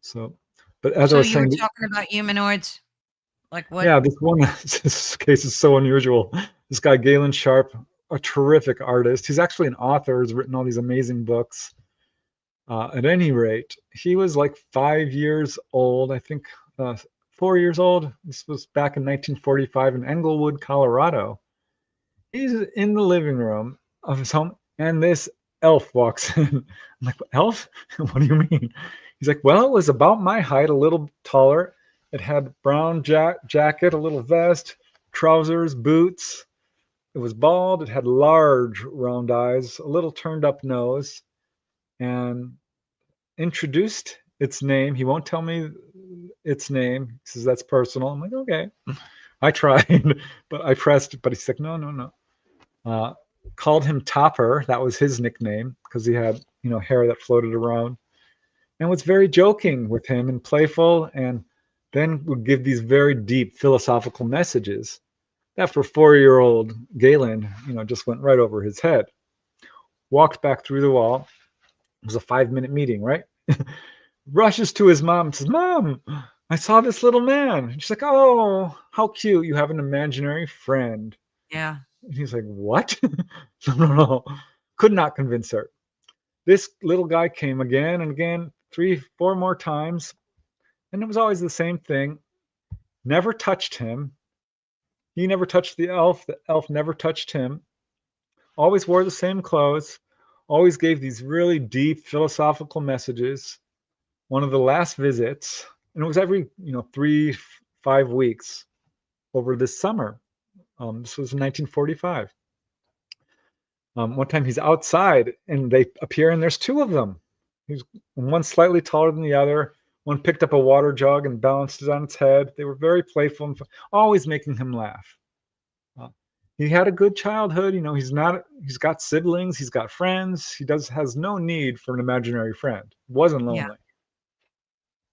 So, but as I So was you were saying, talking about humanoids? Like what? yeah, this one this case is so unusual. This guy Galen Sharp, a terrific artist. He's actually an author. He's written all these amazing books. At any rate, he was like 5 years old, I think 4 years old. This was back in 1945 in Englewood, Colorado. He's in the living room of his home, and this elf walks in. I'm like, elf? What do you mean? He's like, well, it was about my height, a little taller. It had brown jacket, a little vest, trousers, boots. It was bald. It had large round eyes, a little turned up nose, and introduced its name. He won't tell me its name. He says that's personal. I'm like, okay. I tried, but I pressed, but he's like, no, no, no. Uh, Called him Topper. That was his nickname because he had, hair that floated around, and was very joking with him and playful, and then would give these very deep philosophical messages That for 4-year-old Galen, just went right over his head. Walked back through the wall. It was a 5-minute meeting, right? Rushes to his mom and says, "Mom, I saw this little man." And she's like, "Oh, how cute. You have an imaginary friend." Yeah. And he's like, "What?" No, no, no. Could not convince her. This little guy came again and again, 3, 4 more times. And it was always the same thing. Never touched him. He never touched the elf. The elf never touched him. Always wore the same clothes. Always gave these really deep philosophical messages. One of the last visits, and it was every 3, 5 weeks over this summer. This was in 1945. One time he's outside and they appear and there's two of them. He's one slightly taller than the other. One picked up a water jug and balanced it on its head. They were very playful and always making him laugh. Uh, he had a good childhood. He's got siblings. He's got friends. Has no need for an imaginary friend. Wasn't Yeah.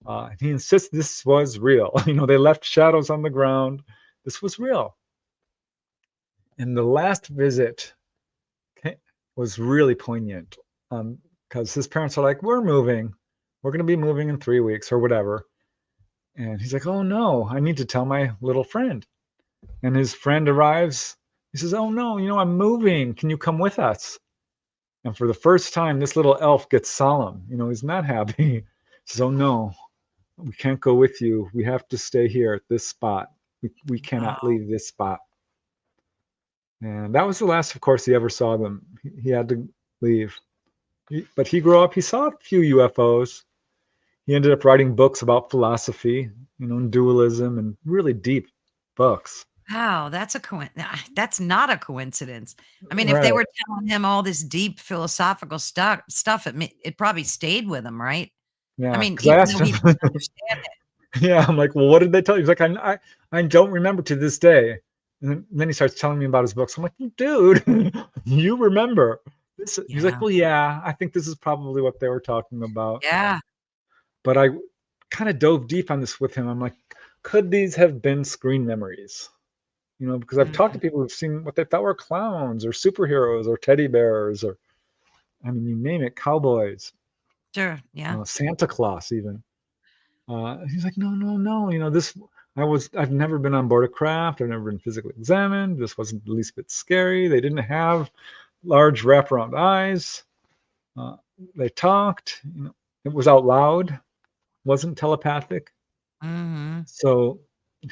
lonely. He insists this was real. They left shadows on the ground. This was real. And the last visit was really poignant because his parents are like, "We're moving. We're going to be moving in 3 weeks or whatever." And he's like, "Oh no, I need to tell my little friend." And his friend arrives. He says, "Oh no, I'm moving. Can you come with us?" And for the first time, this little elf gets solemn. He's not happy. He says, "Oh no, we can't go with you. We have to stay here at this spot. We cannot Oh, leave this spot." And that was the last, of course, he ever saw them. He had to leave. But he grew up, he saw a few UFOs. He ended up writing books about philosophy, and dualism and really deep books. wow. That's not a coincidence. I mean, if they Right. were telling him all this deep philosophical stuff, it probably stayed with him, right? I Yeah. mean, Because I even asked though him, he didn't understand it. yeah, I'm like, "Well, what did they tell you?" He's like, I don't remember to this day. And then he starts telling me about his books. I'm like, "Dude, you remember." He's like, Yeah. "Well, yeah, I think this is probably what they were talking about." Yeah. But I kind of dove deep on this with him. I'm like, could these have been screen memories? Because I've talked Mhm. to people who've seen what they thought were clowns or superheroes or teddy bears or, I mean, you name it, cowboys, Sure. Yeah. Santa Claus, even. He's like, "No, no, no. I've never been on board a craft. I've never been physically examined. This wasn't the least bit scary. They didn't have large wraparound eyes. Uh, they talked. It was out loud, wasn't telepathic." Mhm. So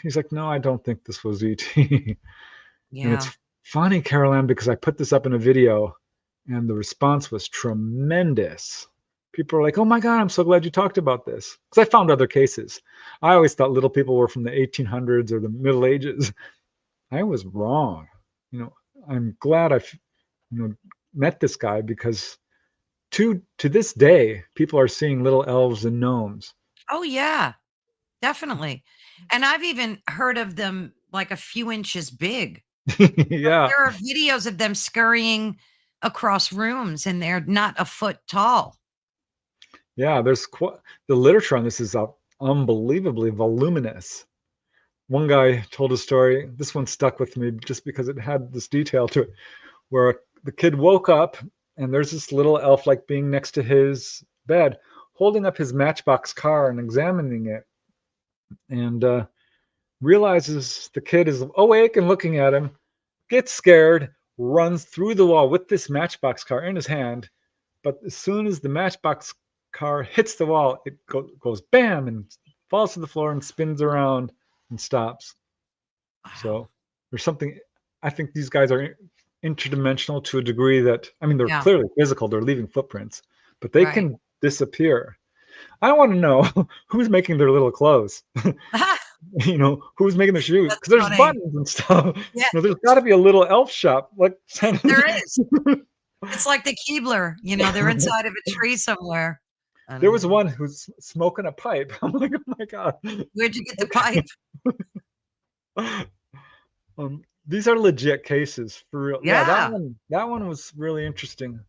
he's like, "No, I don't think this was ET." And Yeah. it's funny, Caroline, because I put this up in a video and the response was tremendous. People are like, "Oh my God, I'm so glad you talked about this." Because I found other cases. I always thought little people were from the 1800s or the Middle Ages. I was wrong. You know, I'm glad you know, met this guy because to this day, people are seeing little elves and gnomes. Oh, yeah. Definitely. And I've even heard of them like a few inches big. Like, Yeah. there are videos of them scurrying across rooms, and they're not a foot tall. Yeah, the literature on this is unbelievably voluminous. One guy told a story. This one stuck with me just because it had this detail to it, where the kid woke up and there's this little elf-like being next to his bed, holding up his Matchbox car and examining it, and realizes the kid is awake and looking at him, gets scared, runs through the wall with this Matchbox car in his hand. But as soon as the Matchbox car hits the wall, it goes bam and falls to the floor and spins around and stops. Wow. So there's something. I think these guys are interdimensional to a degree that, I mean, they're Yeah. clearly physical. They're leaving footprints, but they Right. can disappear. I want to know who's making their little clothes. Who's making their shoes? That's Because there's funny. buttons and stuff. Yeah, There's got to be a little elf shop like Santa. there is. It's like the Keebler, they're inside of a tree somewhere. I There don't was know. one who's smoking a pipe. I'm like, "Oh my God." Where'd you get the Okay. pipe? These are legit cases for real. Yeah, that Yeah. one that one was really interesting.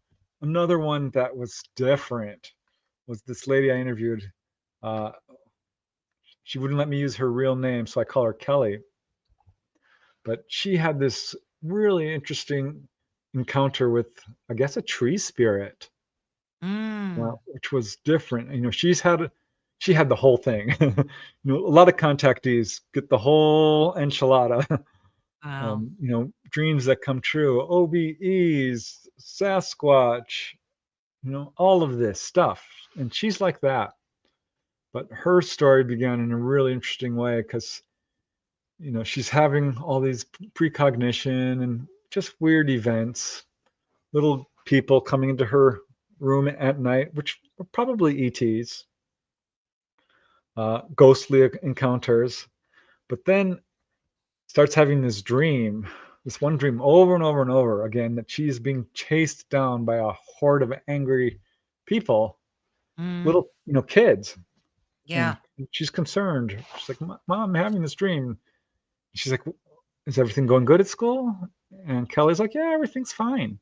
Another one that was different was this lady I interviewed. Uh, she wouldn't let me use her real name, so I call her Kelly. But she had this really interesting encounter with, I guess, a tree spirit, Mm. which was different. She had the whole thing. A lot of contactees get the whole enchilada. Wow. Dreams that come true, OBEs, Sasquatch, all of this stuff. And she's like that. But her story began in a really interesting way because, she's having all these precognition and just weird events, little people coming into her room at night, which were probably ETs, ghostly encounters. But then starts having this one dream over and over and over again, that she's being chased down by a horde of angry people, Mm. little, kids. And Yeah. she's concerned. She's like, Mom, I'm having this dream. She's like, is everything going good at school? And Kelly's like, yeah, everything's fine.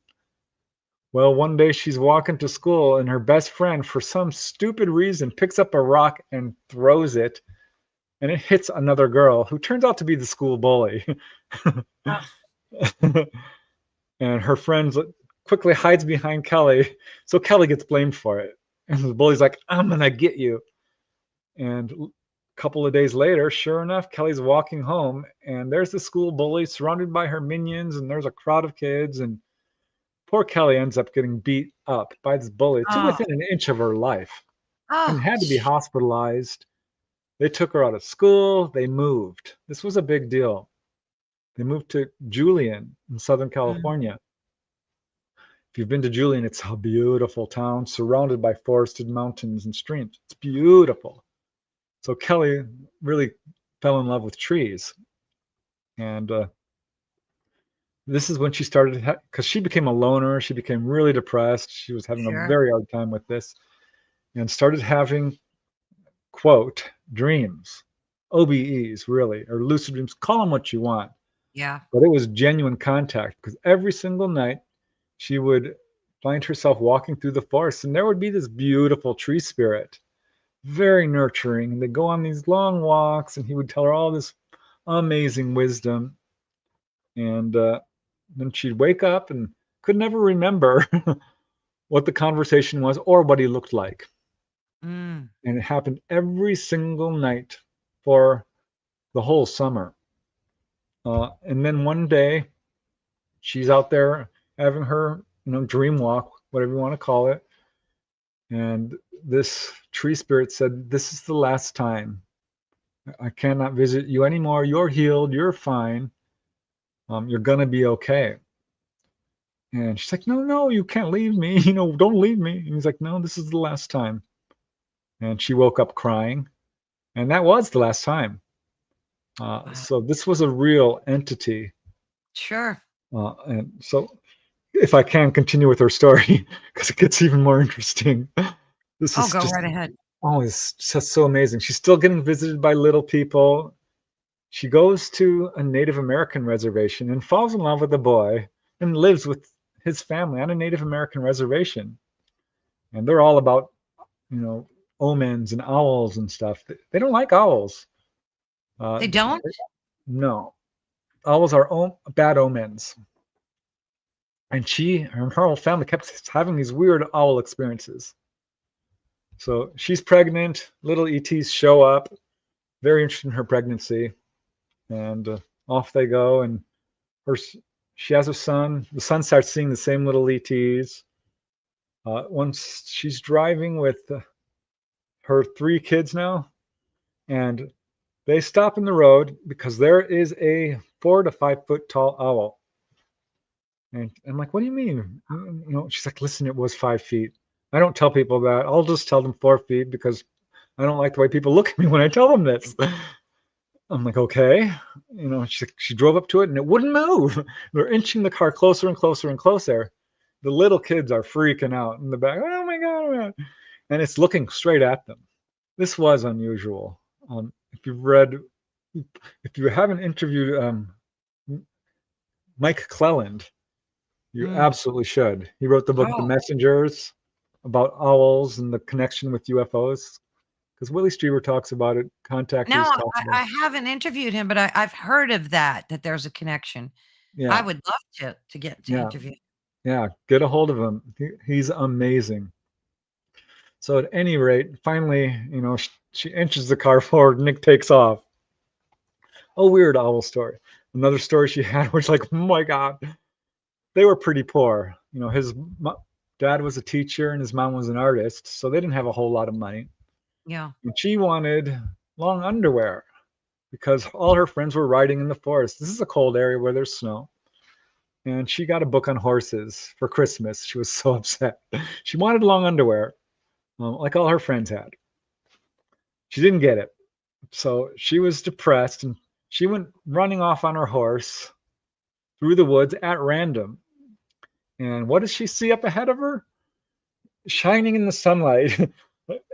Well, one day she's walking to school and her best friend, for some stupid reason, picks up a rock and throws it, and it hits another girl who turns out to be the school bully. Ah. And her friend quickly hides behind Kelly, so Kelly gets blamed for it. And the bully's like, I'm gonna get you. And a couple of days later, sure enough, Kelly's walking home, and there's the school bully surrounded by her minions, and there's a crowd of kids, and poor Kelly ends up getting beat up by this bully to Oh. within an inch of her life and Oh. had to be hospitalized. They took her out of school. They moved. This was a big deal. They moved to Julian in Southern Mm. California. If you've been to Julian, it's a beautiful town surrounded by forested mountains and streams. It's beautiful. So Kelly really fell in love with trees. And this is when she started, because she became a loner. She became really depressed. She was having a Sure. very hard time with this, and started having, quote, dreams, OBEs, really, or lucid dreams, call them what you want. Yeah. But it was genuine contact, because every single night she would find herself walking through the forest, and there would be this beautiful tree spirit, very nurturing. And they'd go on these long walks, and he would tell her all this amazing wisdom. And then she'd wake up and could never remember what the conversation was or what he looked like. Mm. And it happened every single night for the whole summer. And then one day, she's out there having her, dream walk, whatever you want to call it. And this tree spirit said, "This is the last time. I cannot visit you anymore. You're healed. You're fine. You're gonna be okay." And she's like, "No, no, you can't leave me. Don't leave me." And he's like, "No, this is the last time." And she woke up crying, and that was the last time. Wow. So this was a real entity. Sure. And so, if I can continue with her story, because it gets even more interesting. This Oh, is go just, right ahead. oh, it's just so amazing. She's still getting visited by little people. She goes to a Native American reservation and falls in love with a boy and lives with his family on a Native American reservation. And they're all about, you know, omens and owls and stuff. They don't like owls. They don't? No, owls are bad omens. And her whole family kept having these weird owl experiences. So she's pregnant. Little ETs show up, very interested in her pregnancy, and off they go. And her, she has a son. The son starts seeing the same little ETs. Once she's driving with her 3 kids now, and they stop in the road because there is a 4 to 5 foot tall owl. And I'm like, "What do you mean?" She's like, "Listen, it was 5 feet. I don't tell people that. I'll just tell them 4 feet because I don't like the way people look at me when I tell them this." I'm like, "Okay." She drove up to it and it wouldn't move. They're inching the car closer and closer and closer. The little kids are freaking out in the back. "Oh my God. Oh my God." And it's looking straight at them. This was unusual. If you've read, if you haven't interviewed Mike Cleland, you Mm. absolutely should. He wrote the book The Oh, Messengers, about owls and the connection with UFOs. because Willie Strieber talks about it. No, Contactors talk about it. I haven't interviewed him, but I've heard of that there's a connection. I Yeah, would love to get to yeah, interview. yeah. Get a hold of him. He's amazing. So at any rate, finally, she inches the car forward. Nick takes off. A weird owl story. Another story she had was like, oh my God, they were pretty poor. His dad was a teacher and his mom was an artist, so they didn't have a whole lot of money. Yeah. And she wanted long underwear because all her friends were riding in the forest. This is a cold area where there's snow. And she got a book on horses for Christmas. She was so upset. She wanted long underwear, like all her friends had. She didn't get it. So she was depressed and she went running off on her horse through the woods at random. And what does she see up ahead of her? Shining in the sunlight,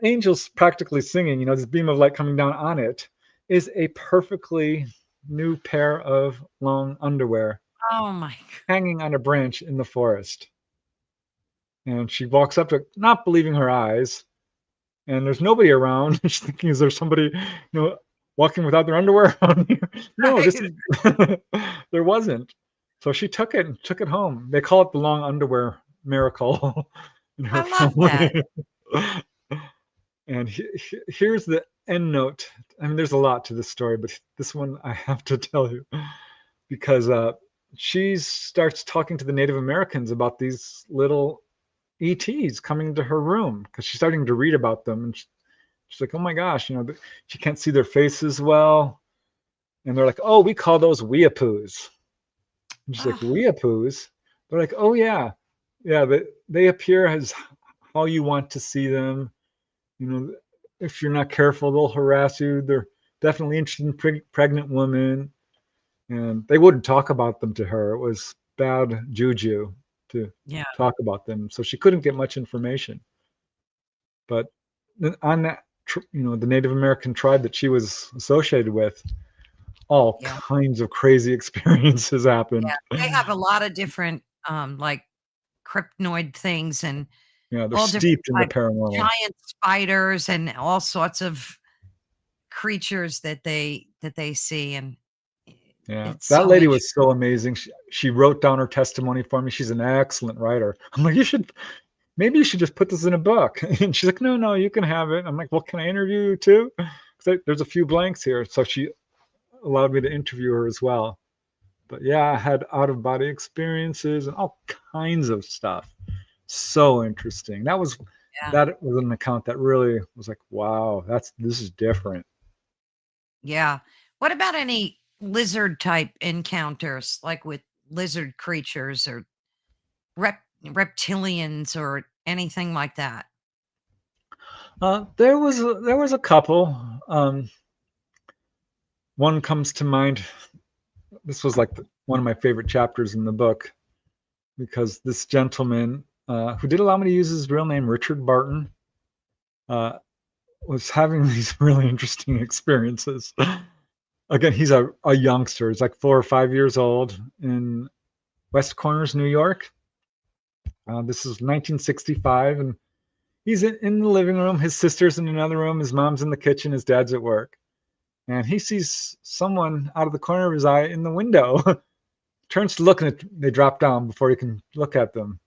angels practically singing, this beam of light coming down on it, is a perfectly new pair of long underwear Oh my hanging on a branch in the forest. And she walks up to it, not believing her eyes. And there's nobody around. She's thinking, is there somebody, walking without their underwear on here? No, this God. is there wasn't. So she took it and took it home. They call it the long underwear miracle in her I love that. family. And here's the end note. I mean, there's a lot to this story, but this one I have to tell you because she starts talking to the Native Americans about these little ETs coming to her room because she's starting to read about them. And she's like, oh my gosh, she can't see their faces well. And they're like, oh, we call those weeapoos. And she's like, Oh, weeapoos? They're like, oh, yeah. Yeah, they appear as how you want to see them. If you're not careful, they'll harass you. They're definitely interested in pregnant women. And they wouldn't talk about them to her. It was bad juju to yeah. talk about them. So she couldn't get much information. But on that, the Native American tribe that she was associated with, all Yeah. kinds of crazy experiences Yeah. happened. They have a lot of different, like, cryptoid things and Yeah, they're all different steeped in the types of paranormal. giant spiders and all sorts of creatures that they see, and Yeah, it's that so lady interesting. was so amazing. She wrote down her testimony for me. She's an excellent writer. I'm like, maybe you should just put this in a book. And she's like, no, you can have it. I'm like, well, can I interview you too? There's a few blanks here. So she allowed me to interview her as well. But yeah, I had out of body experiences and all kinds of stuff. So interesting. Yeah. That was an account that really was like, wow, this is different. Yeah. What about any lizard type encounters, like with lizard creatures or reptilians or anything like that? There was a couple. One comes to mind. This was like one of my favorite chapters in the book because this gentleman who did allow me to use his real name, Richard Barton, uh, was having these really interesting experiences. Again, he's a youngster. He's like 4 or 5 years old in West Corners, New York. This is 1965, and he's in the living room. His sister's in another room. His mom's in the kitchen. His dad's at work. And he sees someone out of the corner of his eye in the window. Turns to look, and they drop down before he can look at them.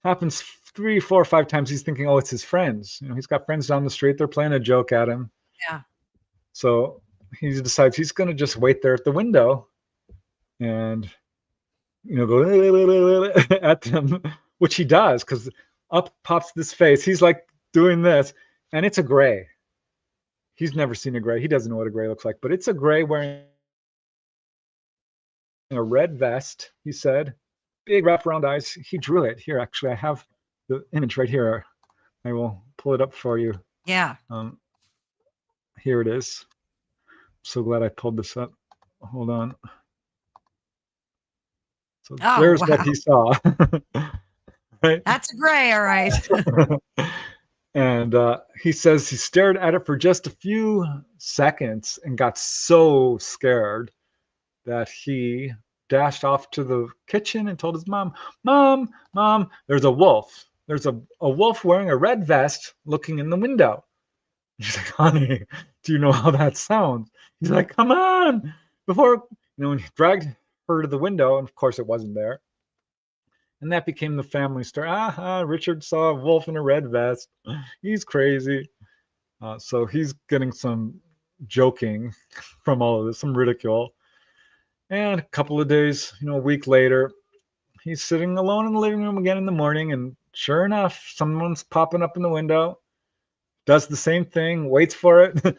Happens 3, 4, 5 times. He's thinking, oh, it's his friends. He's got friends down the street. They're playing a joke at him. Yeah. So he decides he's going to just wait there at the window and go at them, which he does because up pops this face. He's like doing this, and it's a gray. He's never seen a gray. He doesn't know what a gray looks like, but it's a gray wearing a red vest, he said, big wraparound eyes. He drew it. Here, actually, I have the image right here. I will pull it up for you. Yeah. Here it is. So glad I pulled this up. Hold on. So Oh, there's what wow. he saw. Right? That's a gray, all right. And he says he stared at it for just a few seconds and got so scared that he dashed off to the kitchen and told his mom, Mom, there's a wolf. There's a wolf wearing a red vest looking in the window. She's like, honey, do you know how that sounds? He's like, come on, before, when he dragged her to the window, and of course it wasn't there. And that became the family story. Richard saw a wolf in a red vest. He's crazy. So he's getting some joking from all of this, some ridicule. And a couple of days, a week later, he's sitting alone in the living room again in the morning. And sure enough, someone's popping up in the window, does the same thing, waits for it.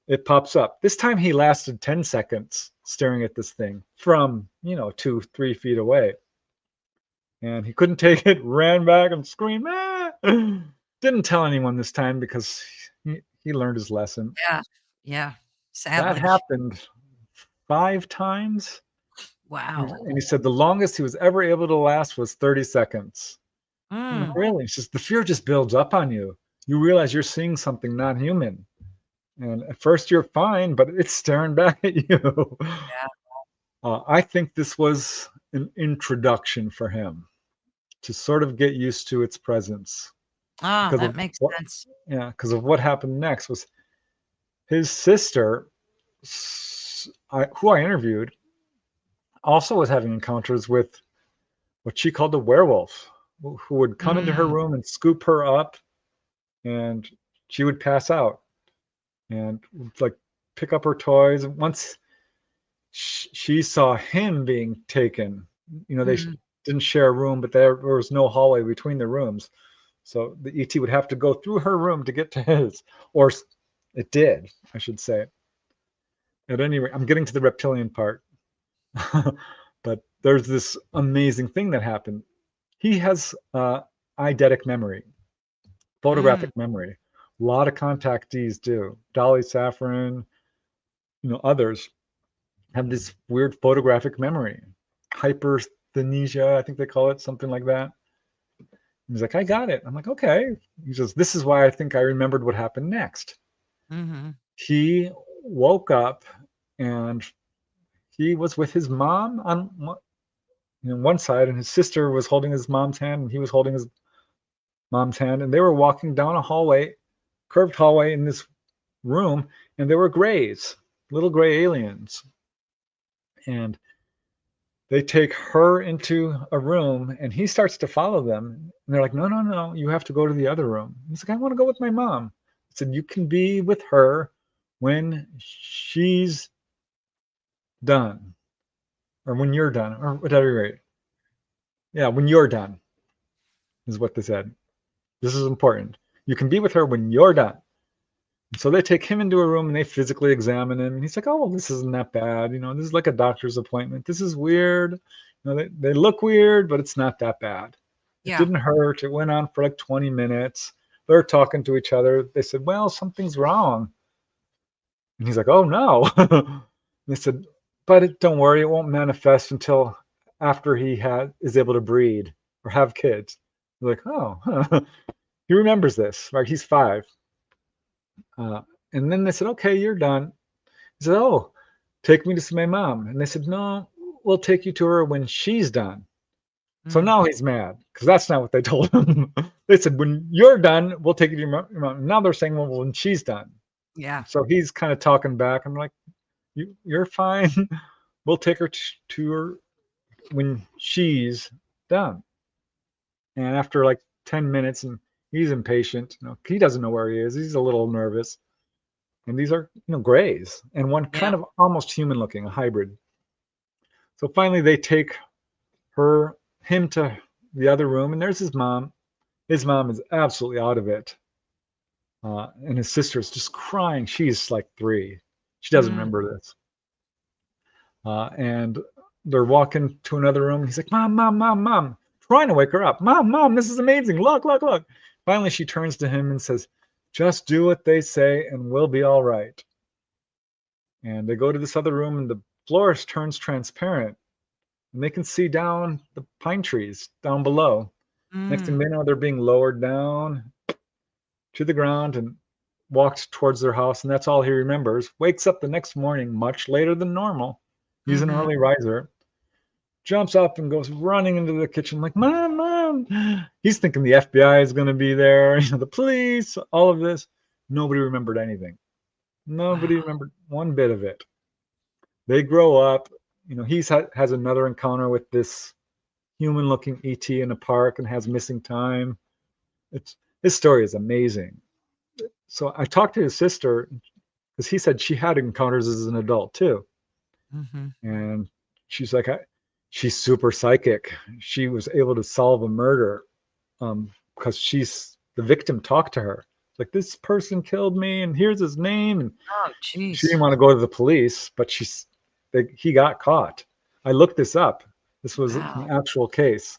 It pops up. This time he lasted 10 seconds staring at this thing from, 2-3 feet away. And he couldn't take it, ran back and screamed, ah! Didn't tell anyone this time because he learned his lesson. Yeah. Yeah. That Sadly. happened 5 times. Wow. And he said the longest he was ever able to last was 30 seconds. I'm like, Mm. really? It's just the fear just builds up on you. You realize you're seeing something non-human. And at first you're fine, but it's staring back at you. Yeah. I think this was an introduction for him to sort of get used to its presence. Because That of makes what, sense. yeah, because of what happened next was his sister, who I interviewed, also was having encounters with what she called a werewolf, who would come into her Mm. room and scoop her up, and she would pass out and like pick up her toys. And once she saw him being taken, they Mm. didn't share a room, but there was no hallway between the rooms. So the ET would have to go through her room to get to his, or it did, I should say. At any rate, I'm getting to the reptilian part. But there's this amazing thing that happened. He has eidetic memory, Mm. photographic memory. A lot of contactees do. Dolly Saffron, others have this weird photographic memory. Hypersthenesia, I think they call it, something like that. He's like, I got it. I'm like, okay. He says, this is why I think I remembered what happened next. Mm-hmm. He woke up and he was with his mom on one side, and his sister was holding his mom's hand, and he was holding his mom's hand, and they were walking down a hallway, curved hallway in this room, and there were grays, little gray aliens. And they take her into a room, and he starts to follow them. And they're like, no, no, no, you have to go to the other room. He's like, I want to go with my mom. I said, you can be with her when she's done, or when you're done, or whatever rate. Yeah, when you're done, is what they said. This is important. You can be with her when you're done. So they take him into a room and they physically examine him. And he's like, oh, well, this isn't that bad. This is like a doctor's appointment. This is weird. They look weird, but it's not that bad. It Yeah. didn't hurt. It went on for like 20 minutes. They're talking to each other. They said, well, something's wrong. And he's like, oh, no. They said, but don't worry. It won't manifest until after he is able to breed or have kids. They're like, oh, huh. He remembers this, right? He's 5. And then they said, okay, you're done. He said, oh, take me to see my mom. And they said, no, we'll take you to her when she's done. So Mm. now he's mad because that's not what they told him. They said, when you're done, we'll take you to your mom. Now they're saying, well, when she's done. Yeah. So he's kind of talking back. I'm like, you're fine. We'll take her to her when she's done. And after like 10 minutes, and he's impatient. He doesn't know where he is. He's a little nervous. And these are, grays, and one Yeah. kind of almost human looking, a hybrid. So finally they take him to the other room, and there's his mom. His mom is absolutely out of it. And his sister's just crying. She's like 3. She doesn't Mm. remember this. And they're walking to another room. And he's like, Mom, Mom, Mom, Mom, trying to wake her up. Mom, Mom, this is amazing. Look, look, look. Finally, she turns to him and says, just do what they say and we'll be all right. And they go to this other room, and the floor turns transparent, and they can see down the pine trees down below. Next thing Mm. they know, they're being lowered down to the ground and walked towards their house. And that's all he remembers. Wakes up the next morning, much later than normal. He's an Mm-hmm. early riser. Jumps up and goes running into the kitchen like, Mom, Mom. He's thinking the FBI is going to be there, the police, all of this. Nobody remembered anything. Nobody Wow. remembered one bit of it. They grow up. Has another encounter with this human-looking ET in a park and has missing time. It's His story is amazing. So I talked to his sister because he said she had encounters as an adult too, Hmm. and she's like, she's super psychic. She was able to solve a murder because she's the victim talked to her like this person killed me and here's his name, and Oh, she didn't geez. want to go to the police, but he got caught. I looked this up. This was an Wow. actual case.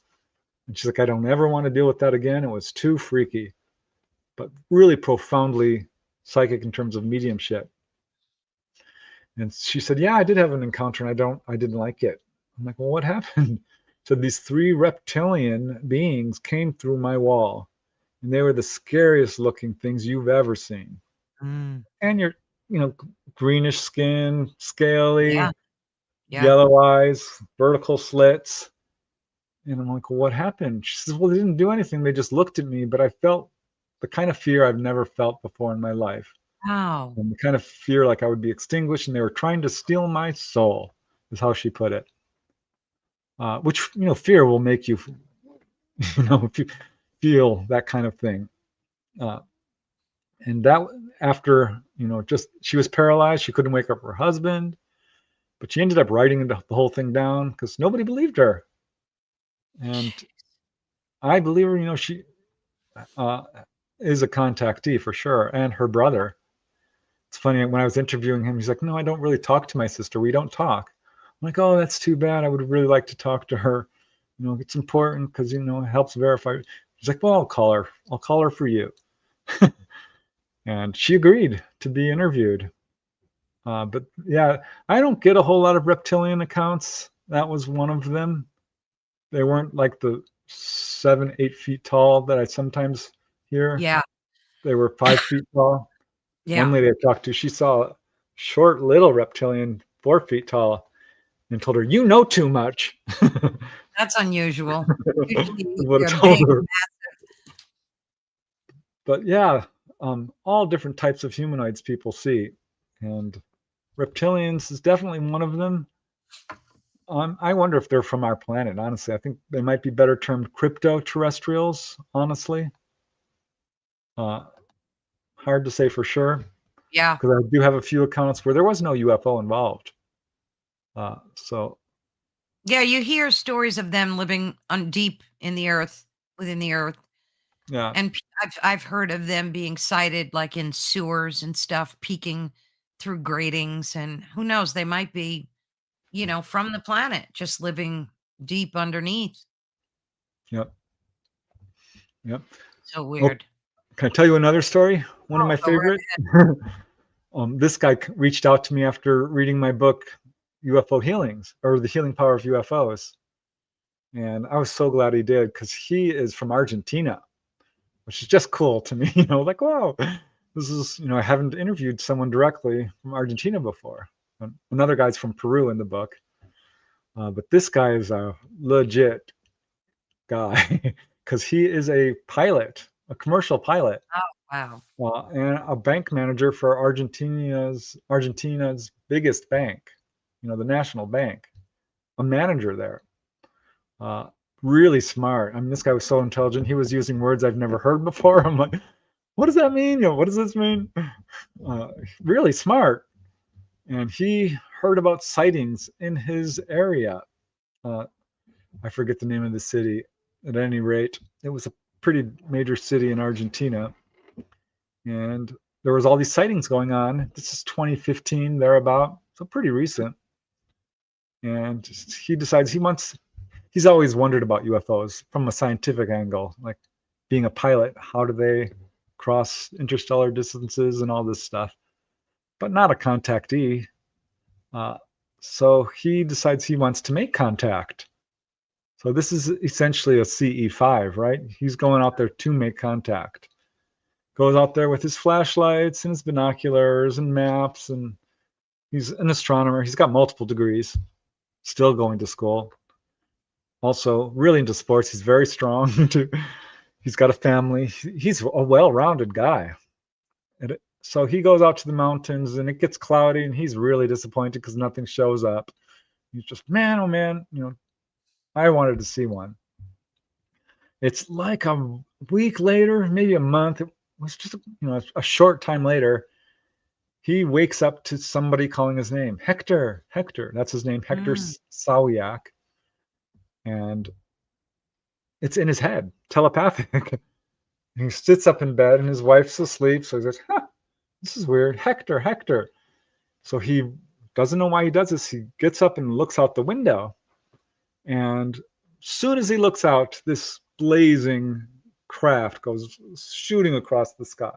And she's like, I don't ever want to deal with that again. It was too freaky, but really profoundly psychic in terms of mediumship. And she said, yeah, I did have an encounter and I didn't like it. I'm like, well, what happened? So these three reptilian beings came through my wall and they were the scariest looking things you've ever seen. Mm. And you're, you know, greenish skin, Yeah. scaly, Yeah. yellow eyes, vertical slits. And I'm like, well, what happened? She says, well, they didn't do anything. They just looked at me, but I felt the kind of fear I've never felt before in my life. Wow. And the kind of fear like I would be extinguished and they were trying to steal my soul, is how she put it. Which, fear will make you, feel that kind of thing. Uh, and that after, just she was paralyzed. She couldn't wake up her husband, but she ended up writing the whole thing down because nobody believed her. And I believe her, she uh, is a contactee for sure. And her brother. It's funny, when I was interviewing him, he's like, no, I don't really talk to my sister. We don't talk. I'm like, oh, that's too bad. I would really like to talk to her. It's important because, it helps verify. He's like, well, I'll call her. I'll call her for you. And she agreed to be interviewed. But yeah, I don't get a whole lot of reptilian accounts. That was one of them. They weren't like the 7, 8 feet tall that I sometimes hear. Yeah. They were 5 feet tall. One Yeah. lady I talked to, she saw a short little reptilian 4 feet tall and told her, you know too much. That's unusual. Usually Is what they're I told big. her. But yeah, all different types of humanoids people see. And reptilians is definitely one of them. I wonder if they're from our planet, honestly. I think they might be better termed crypto-terrestrials, honestly. Uh, Hard to say for sure, Yeah. because I do have a few accounts where there was no UFO involved. So, Yeah. You hear stories of them living deep in the earth, within the earth. yeah, And I've heard of them being sighted like in sewers and stuff, peeking through gratings. And who knows, they might be, from the planet, just living deep underneath. yep, yep. So Oh, weird. can I tell you another story? One of Oh, my go right favorite. This guy reached out to me after reading my book, UFO Healings, or The Healing Power of UFOs. And I was so glad he did because he is from Argentina, which is just cool to me. Like, wow, this is, I haven't interviewed someone directly from Argentina before. Another guy's from Peru in the book. But this guy is a legit guy because he is a pilot, a commercial pilot, Oh, wow. and a bank manager for Argentina's biggest bank, the national bank, a manager there. Uh, Really smart. I mean, this guy was so intelligent. He was using words I've never heard before. I'm like, what does that mean? What does this mean? Uh, really smart. And he heard about sightings in his area. Uh, I forget the name of the city. At any rate, it was a pretty major city in Argentina, and there was all these sightings going on. This is 2015 thereabout, so pretty recent. And he decides he's always wondered about UFOs from a scientific angle, like being a pilot, how do they cross interstellar distances and all this stuff, but not a contactee. Uh, so he decides he wants to make contact. So this is essentially a CE5, right? He's going out there to make contact. Goes out there with his flashlights and his binoculars and maps, and he's an astronomer. He's got multiple degrees, still going to school. Also, really into sports. He's very strong. He's got a family. He's a well-rounded guy. So he goes out to the mountains and it gets cloudy and he's really disappointed because nothing shows up. He's just, man, oh man, I wanted to see one. It's like a week later, maybe a month. It was just, a short time later. He wakes up to somebody calling his name, Hector, Hector. That's his name, Hector Mm. Sawiak. And it's in his head, telepathic. He sits up in bed and his wife's asleep. So he says, this is weird. Hector, Hector. So he doesn't know why he does this. He gets up and looks out the window. And as soon as he looks out, this blazing craft goes shooting across the sky.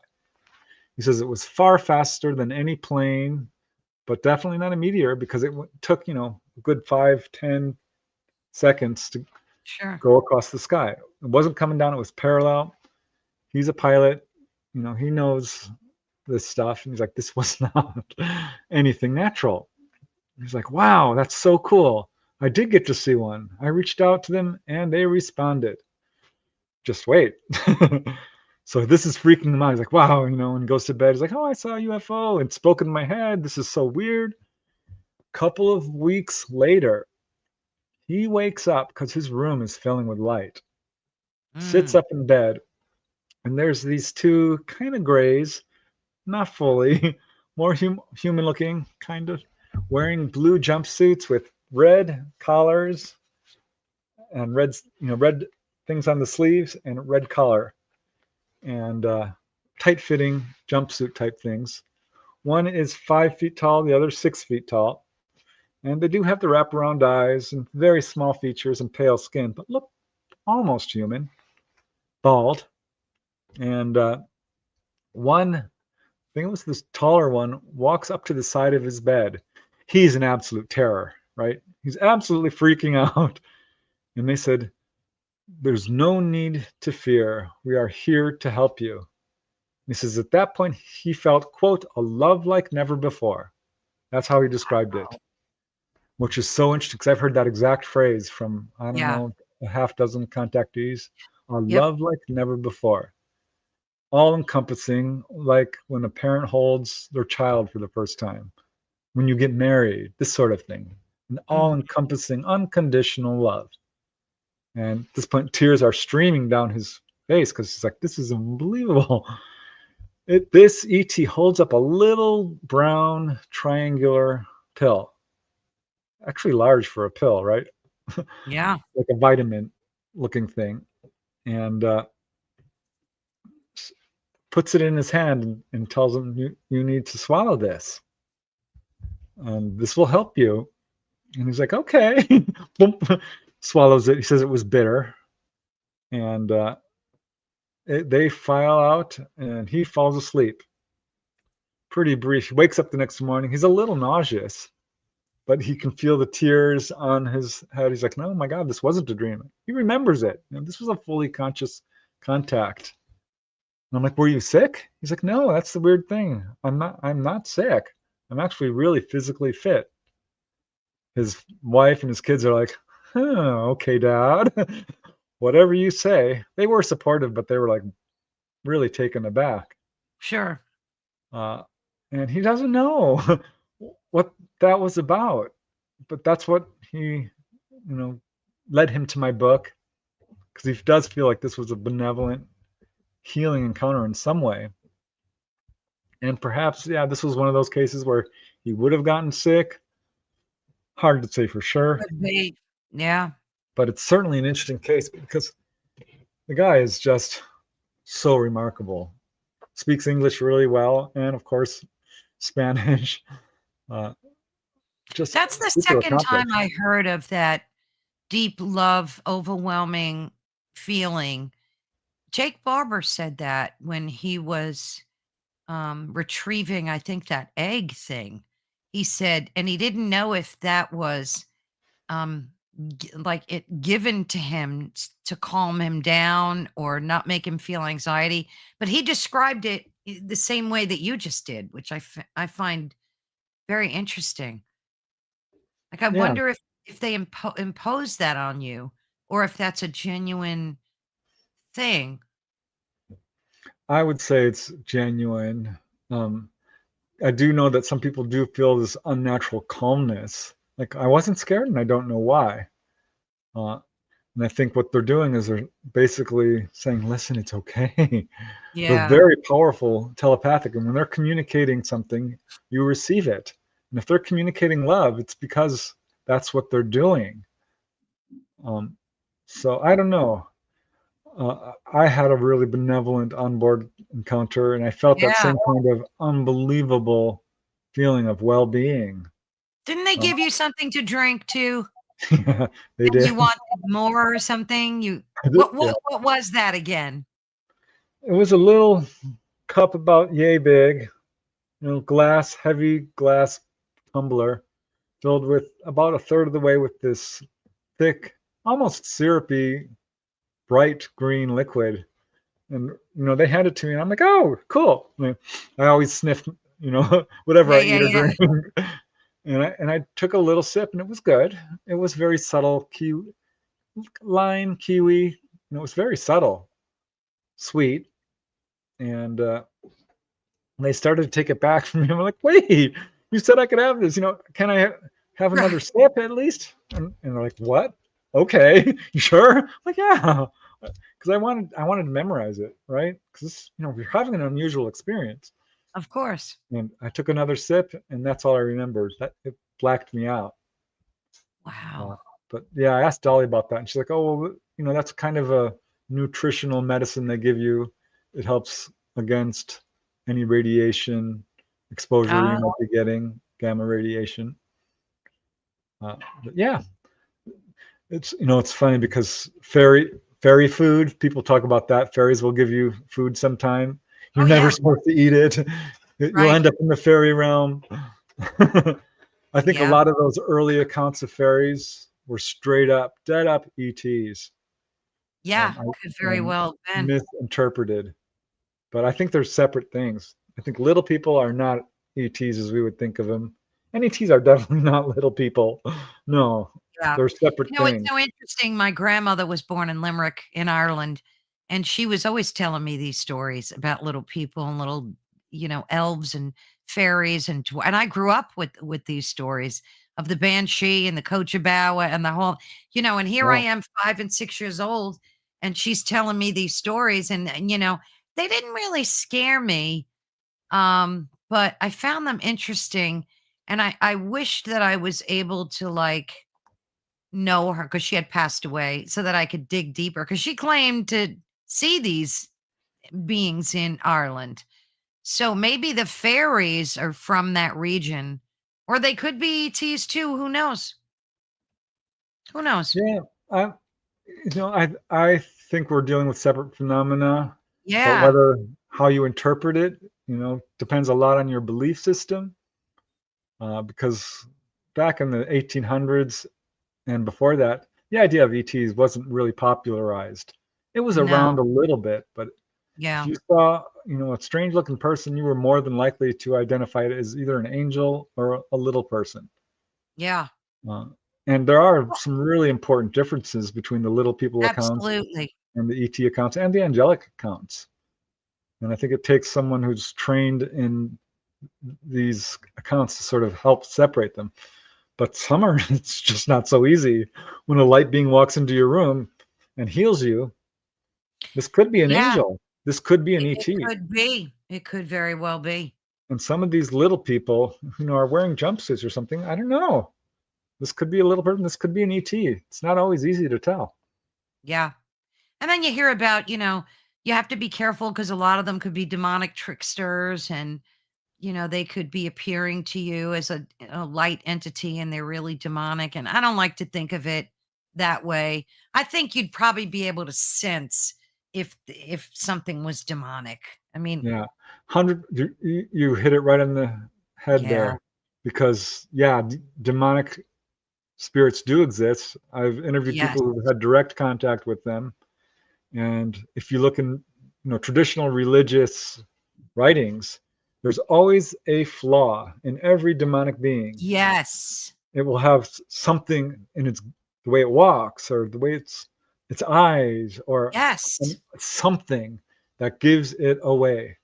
He says it was far faster than any plane, but definitely not a meteor because it took, a good 5-10 seconds to Sure. go across the sky. It wasn't coming down, it was parallel. He's a pilot, he knows this stuff. And he's like, this was not anything natural. He's like, wow, that's so cool. I did get to see one. I reached out to them and they responded. Just wait. So this is freaking him out. He's like, wow, and goes to bed. He's like, oh, I saw a UFO and spoke in my head. This is so weird. Couple of weeks later, he wakes up because his room is filling with light, sits Mm. up in bed, and there's these two kind of grays, not fully, more human looking, kind of, wearing blue jumpsuits with red collars and red things on the sleeves and red collar and tight fitting jumpsuit type things. One is 5 feet tall, the other 6 feet tall. And they do have the wraparound eyes and very small features and pale skin, but look almost human, bald. And one, I think it was this taller one, walks up to the side of his bed. He's an absolute terror, right? He's absolutely freaking out. And they said, there's no need to fear. We are here to help you. He says, at that point, he felt, quote, a love like never before. That's how he described it, which is so interesting because I've heard that exact phrase from, I don't Yeah. know, a half dozen contactees. A Yep. love like never before. All encompassing, like when a parent holds their child for the first time, when you get married, this sort of thing. An all Mm. encompassing, unconditional love. And at this point, tears are streaming down his face because he's like, this is unbelievable. This ET holds up a little brown triangular pill, actually large for a pill, right? Yeah. Like a vitamin looking thing, and puts it in his hand and tells him, you need to swallow this. This will help you. And he's like, okay. Swallows it. He says it was bitter. And they file out and he falls asleep. Pretty brief. He wakes up the next morning. He's a little nauseous, but he can feel the tears on his head. He's like, no, my God, this wasn't a dream. He remembers it. This was a fully conscious contact. And I'm like, were you sick? He's like, no, that's the weird thing. I'm not sick. I'm actually really physically fit. His wife and his kids are like, okay, dad. Whatever you say. They were supportive, but they were like really taken aback. Sure. Uh, and he doesn't know what that was about. But that's what you know, led him to my book because he does feel like this was a benevolent healing encounter in some way. And perhaps, yeah, this was one of those cases where he would have gotten sick. Hard to say for sure, Could be. Yeah. but it's certainly an interesting case because the guy is just so remarkable. Speaks English really well, and of course, Spanish. Uh, just That's the super second time accomplished. I heard of that deep love, overwhelming feeling. Jake Barber said that when he was retrieving, I think, that egg thing. He said, and he didn't know if that was um, like it given to him to calm him down or not make him feel anxiety. But he described it the same way that you just did, which I find very interesting. Like, I Yeah, wonder if they impose that on you or if that's a genuine thing. I would say it's genuine. Um, I do know that some people do feel this unnatural calmness. Like I wasn't scared, and I don't know why. And I think what they're doing is they're basically saying, "Listen, it's okay." They're Yeah. very powerful telepathic, and when they're communicating something, you receive it. And if they're communicating love, it's because that's what they're doing. Um, so I don't know. I had a really benevolent onboard encounter, and I felt that Yeah. same kind of unbelievable feeling of well-being. Didn't they Uh, give you something to drink too? yeah, they And did. you wanted more or something? You Yeah, what was that again? it was a little cup about yay big, glass, heavy glass tumbler filled with about a third of the way with this thick, almost syrupy, bright green liquid. And they hand it to me, and I'm like, "Oh, cool!" I always sniff, whatever Yeah, I yeah, eat or yeah. drink, and I took a little sip, and it was good. It was very subtle, lime, kiwi, and it was very subtle, sweet. And they started to take it back from me. I'm like, "Wait, you said I could have this. Can I have another Right. sip at least?" And they're like, "What? Okay, you sure?" I'm like, "Yeah." Because I wanted to memorize it, right? Because we're having an unusual experience. Of course. And I took another sip, and that's all I remembered. That it blacked me out. Uh, Wow. but yeah, I asked Dolly about that, and she's like, "Oh, well, that's kind of a nutritional medicine they give you. It helps against any radiation exposure you Ah, might be getting, gamma radiation." But yeah, it's funny because fairy food. People talk about that. Fairies will give you food sometime. oh, You're never yeah. supposed to eat it. You'll Right. end up in the fairy realm. I think a Yeah. lot of those early accounts of fairies were straight up, dead up ETs, Yeah. I, Could very and well have been. misinterpreted. But I think they're separate things. I think little people are not ETs as we would think of them. And ETs are definitely not little people. No, Yeah. they're separate It's things. so interesting. My grandmother was born in Limerick in Ireland, and she was always telling me these stories about little people and little, elves and fairies and I grew up with these stories of the banshee and the Cochabamba and the whole, and here I Yeah, am 5 and 6 years old and she's telling me these stories and they didn't really scare me. But I found them interesting and I wished that I was able to like know her because she had passed away so that I could dig deeper because she claimed to see these beings in Ireland. So maybe the fairies are from that region, or they could be ETs too. Who knows? Who knows? yeah. I, I think we're dealing with separate phenomena, but Yeah. whether how you interpret it, depends a lot on your belief system. Because back in the 1800s and before that, the idea of ETs wasn't really popularized. It was No. around a little bit, but if Yeah. you saw, a strange looking person, you were more than likely to identify it as either an angel or a little person. Yeah. Uh, and there are Well, some really important differences between the little people accounts absolutely. and the ET accounts and the angelic accounts. And I think it takes someone who's trained in these accounts to sort of help separate them. But some are, it's just not so easy. When a light being walks into your room and heals you, this could be an Yeah. angel. This could be an It ET. could be. It could very well be. And some of these little people, are wearing jumpsuits or something. I don't know. This could be a little person. This could be an ET. It's not always easy to tell. Yeah. And then you hear about, you have to be careful because a lot of them could be demonic tricksters and they could be appearing to you as a light entity and they're really demonic. And I don't like to think of it that way. I think you'd probably be able to sense if something was demonic. I mean, Yeah, 100. You hit it right on the head yeah, there, because yeah, demonic spirits do exist. I've interviewed yes, people who've had direct contact with them, and if you look in, traditional religious writings, there's always a flaw in every demonic being. yes, It will have something in the way it walks, or the way its eyes, or yes, something that gives it away.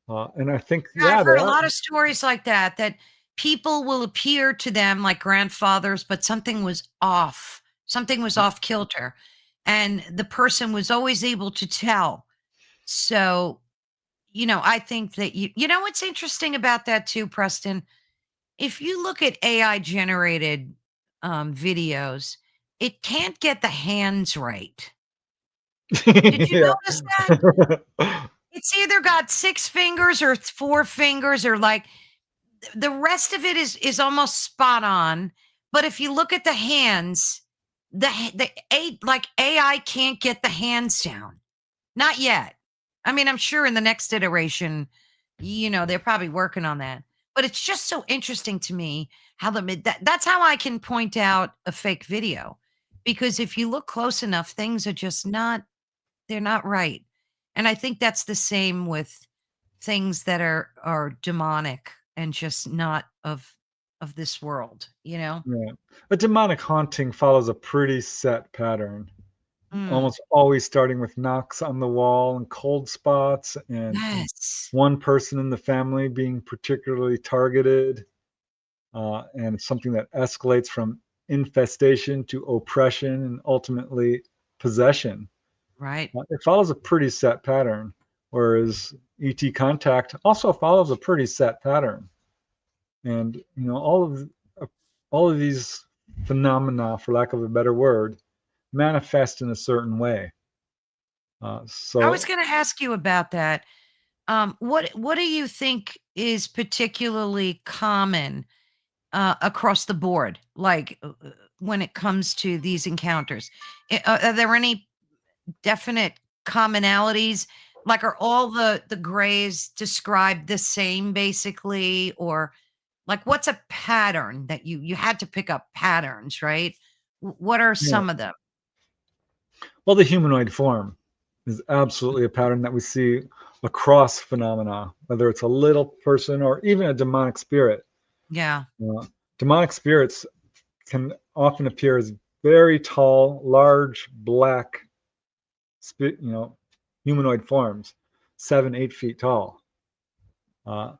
And I think, Yeah, I've yeah, they heard a are. lot of stories like that, that people will appear to them like grandfathers, but something was off. Something was off kilter, and the person was always able to tell. So, I think that what's interesting about that too, Preston? If you look at AI generated videos, it can't get the hands right. Did you Yeah. notice that? It's either got 6 fingers or 4 fingers, or like the rest of it is almost spot on. But if you look at the hands, like AI can't get the hands down. Not yet. I mean, I'm sure in the next iteration, they're probably working on that. But it's just so interesting to me how that's how I can point out a fake video. Because if you look close enough, things are just not they're not right. And I think that's the same with things that are demonic and just not of this world, you know? Yeah. A demonic haunting follows a pretty set pattern, Mm, almost always starting with knocks on the wall and cold spots, and yes. one person in the family being particularly targeted, and something that escalates from infestation to oppression and ultimately possession. Right. It follows a pretty set pattern, whereas ET contact also follows a pretty set pattern. And all of these phenomena, for lack of a better word, manifest in a certain way. I was So gonna ask you about that. What do you think is particularly common across the board, like when it comes to these encounters? Are there any definite commonalities? Like, are all the grays described the same, basically, or like what's a pattern that you had to pick up patterns, right? What are yeah. some of them? Well, the humanoid form is absolutely a pattern that we see across phenomena, whether it's a little person or even a demonic spirit. Yeah. Uh, Demonic spirits can often appear as very tall, large, black, humanoid forms, 7, 8 feet tall. Uh,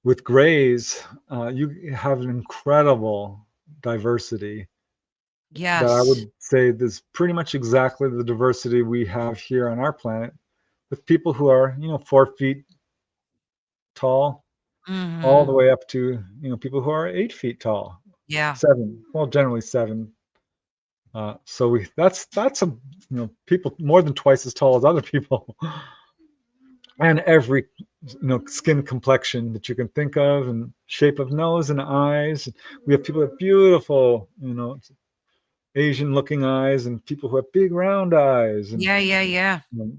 with grays, you have an incredible diversity that I Yes. would say is pretty much exactly the diversity we have here on our planet, with people who are 4 feet tall, all the Mhm. way up to people who are 8 feet tall, Yeah. 7, well, generally 7. So that's a people more than twice as tall as other people, and every skin complexion that you can think of, and shape of nose and eyes. We have people with beautiful Asian looking eyes, and people who have big round eyes, and Yeah, yeah, yeah. you know,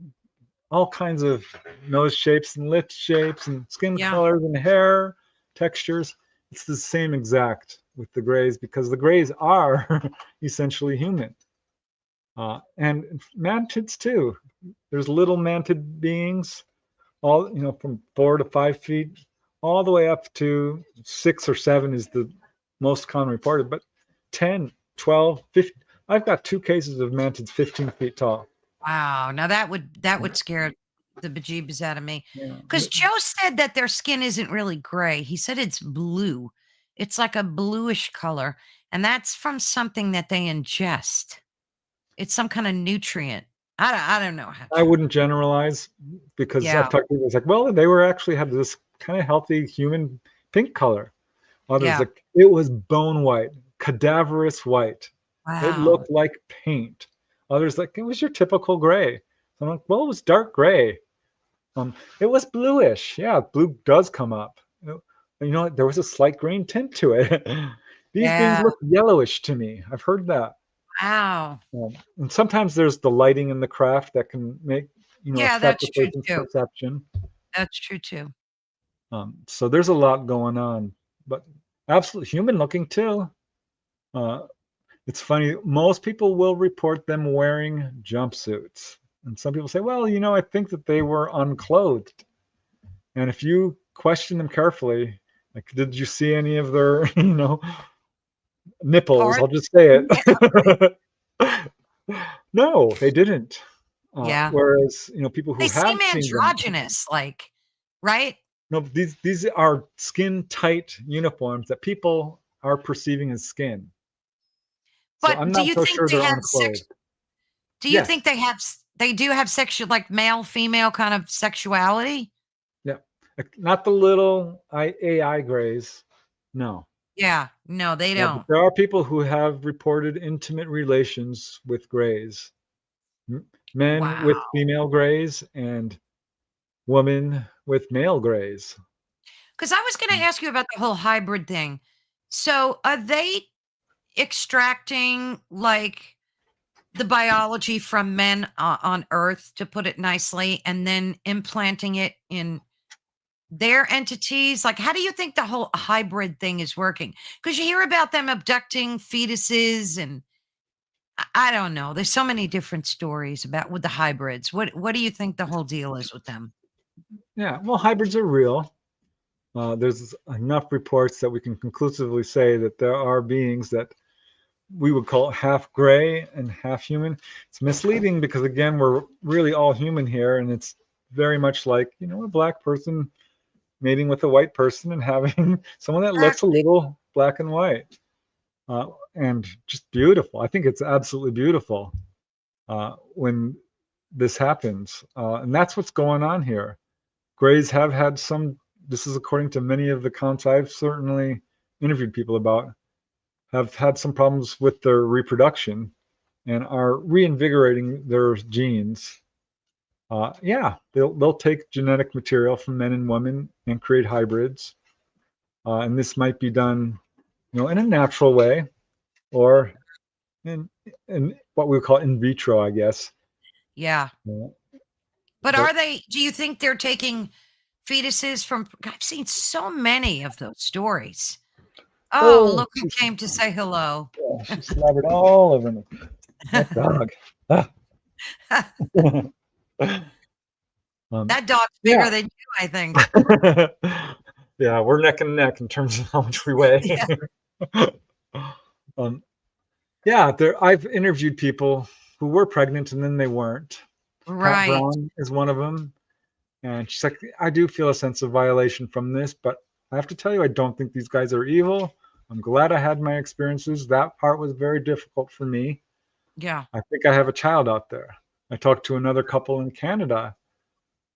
all kinds of nose shapes and lip shapes and skin Yeah. colors and hair textures. It's the same exact with the grays, because the grays are essentially human. And mantids too. There's little mantid beings, all from 4 to 5 feet, all the way up to 6 or 7 is the most common reported, but 10, 12, 15. I've got 2 cases of mantids 15 feet tall. Wow. Now that would scare the bejeebus out of me. Yeah. Because Joe said that their skin isn't really gray. He said it's blue. It's like a bluish color, and that's from something that they ingest. It's some kind of nutrient. I don't know how I true. wouldn't generalize, because I've Yeah. talked to people. It's like, well, they were actually had this kind of healthy human pink color. Others Yeah. like it was bone white, cadaverous white. It Wow. looked like paint. Others like it was your typical gray. So I'm like, well, it was dark gray. It was bluish. Yeah, blue does come up. There was a slight green tint to it. These beings Yeah. look yellowish to me. I've heard that. Wow. And sometimes there's the lighting in the craft that can Yeah, affect a that's true person's too. perception. That's true too. So there's a lot going on, but absolutely human looking too. Uh, it's funny. Most people will report them wearing jumpsuits, and some people say, "Well, I think that they were unclothed." And if you question them carefully, like, did you see any of their, nipples? Part. I'll just say Yeah. it. No, they didn't. Yeah. Whereas, people who They seem have seen them, androgynous, like, right? No, these are skin tight uniforms that people are perceiving as skin. So But I'm do not you so think sure they they're have unclothed. do you Yes. think they do have sexual, like male, female kind of sexuality? Yeah. Not the little AI grays. No. Yeah. No, they But don't. there are people who have reported intimate relations with grays. Men Wow. with female grays and women with male grays. Because I was going to ask you about the whole hybrid thing. So, are they extracting like the biology from men on Earth, to put it nicely, and then implanting it in their entities? Like, how do you think the whole hybrid thing is working? Because you hear about them abducting fetuses, and I don't know. There's so many different stories about with the hybrids. What do you think the whole deal is with them? Yeah, well, hybrids are real. There's enough reports that we can conclusively say that there are beings that we would call half gray and half human. It's misleading because, again, we're really all human here, and it's very much like, a black person mating with a white person and having someone that looks a Exactly. little black and white, and just beautiful. I think it's absolutely beautiful when this happens, and that's what's going on here. Grays have had some. This is according to many of the counts I've certainly interviewed people about, have had some problems with their reproduction and are reinvigorating their genes. Yeah, they'll take genetic material from men and women and create hybrids, and this might be done, in a natural way, or in in what we would call in vitro, I guess. Yeah. Uh, But but do you think they're taking fetuses from, I've seen so many of those stories. Oh, oh, look who came to say hello. she slobbered all over me. That dog. Ah. um, That dog's yeah. bigger than you, I think. Yeah, we're neck and neck in terms of how much we weigh. Yeah. um, yeah, I've interviewed people who were pregnant and then they weren't. Pat Right. Brown is one of them, and she's like, I do feel a sense of violation from this, but I have to tell you, I don't think these guys are evil. I'm glad I had my experiences. That part was very difficult for me. Yeah. I think I have a child out there. I talked to another couple in Canada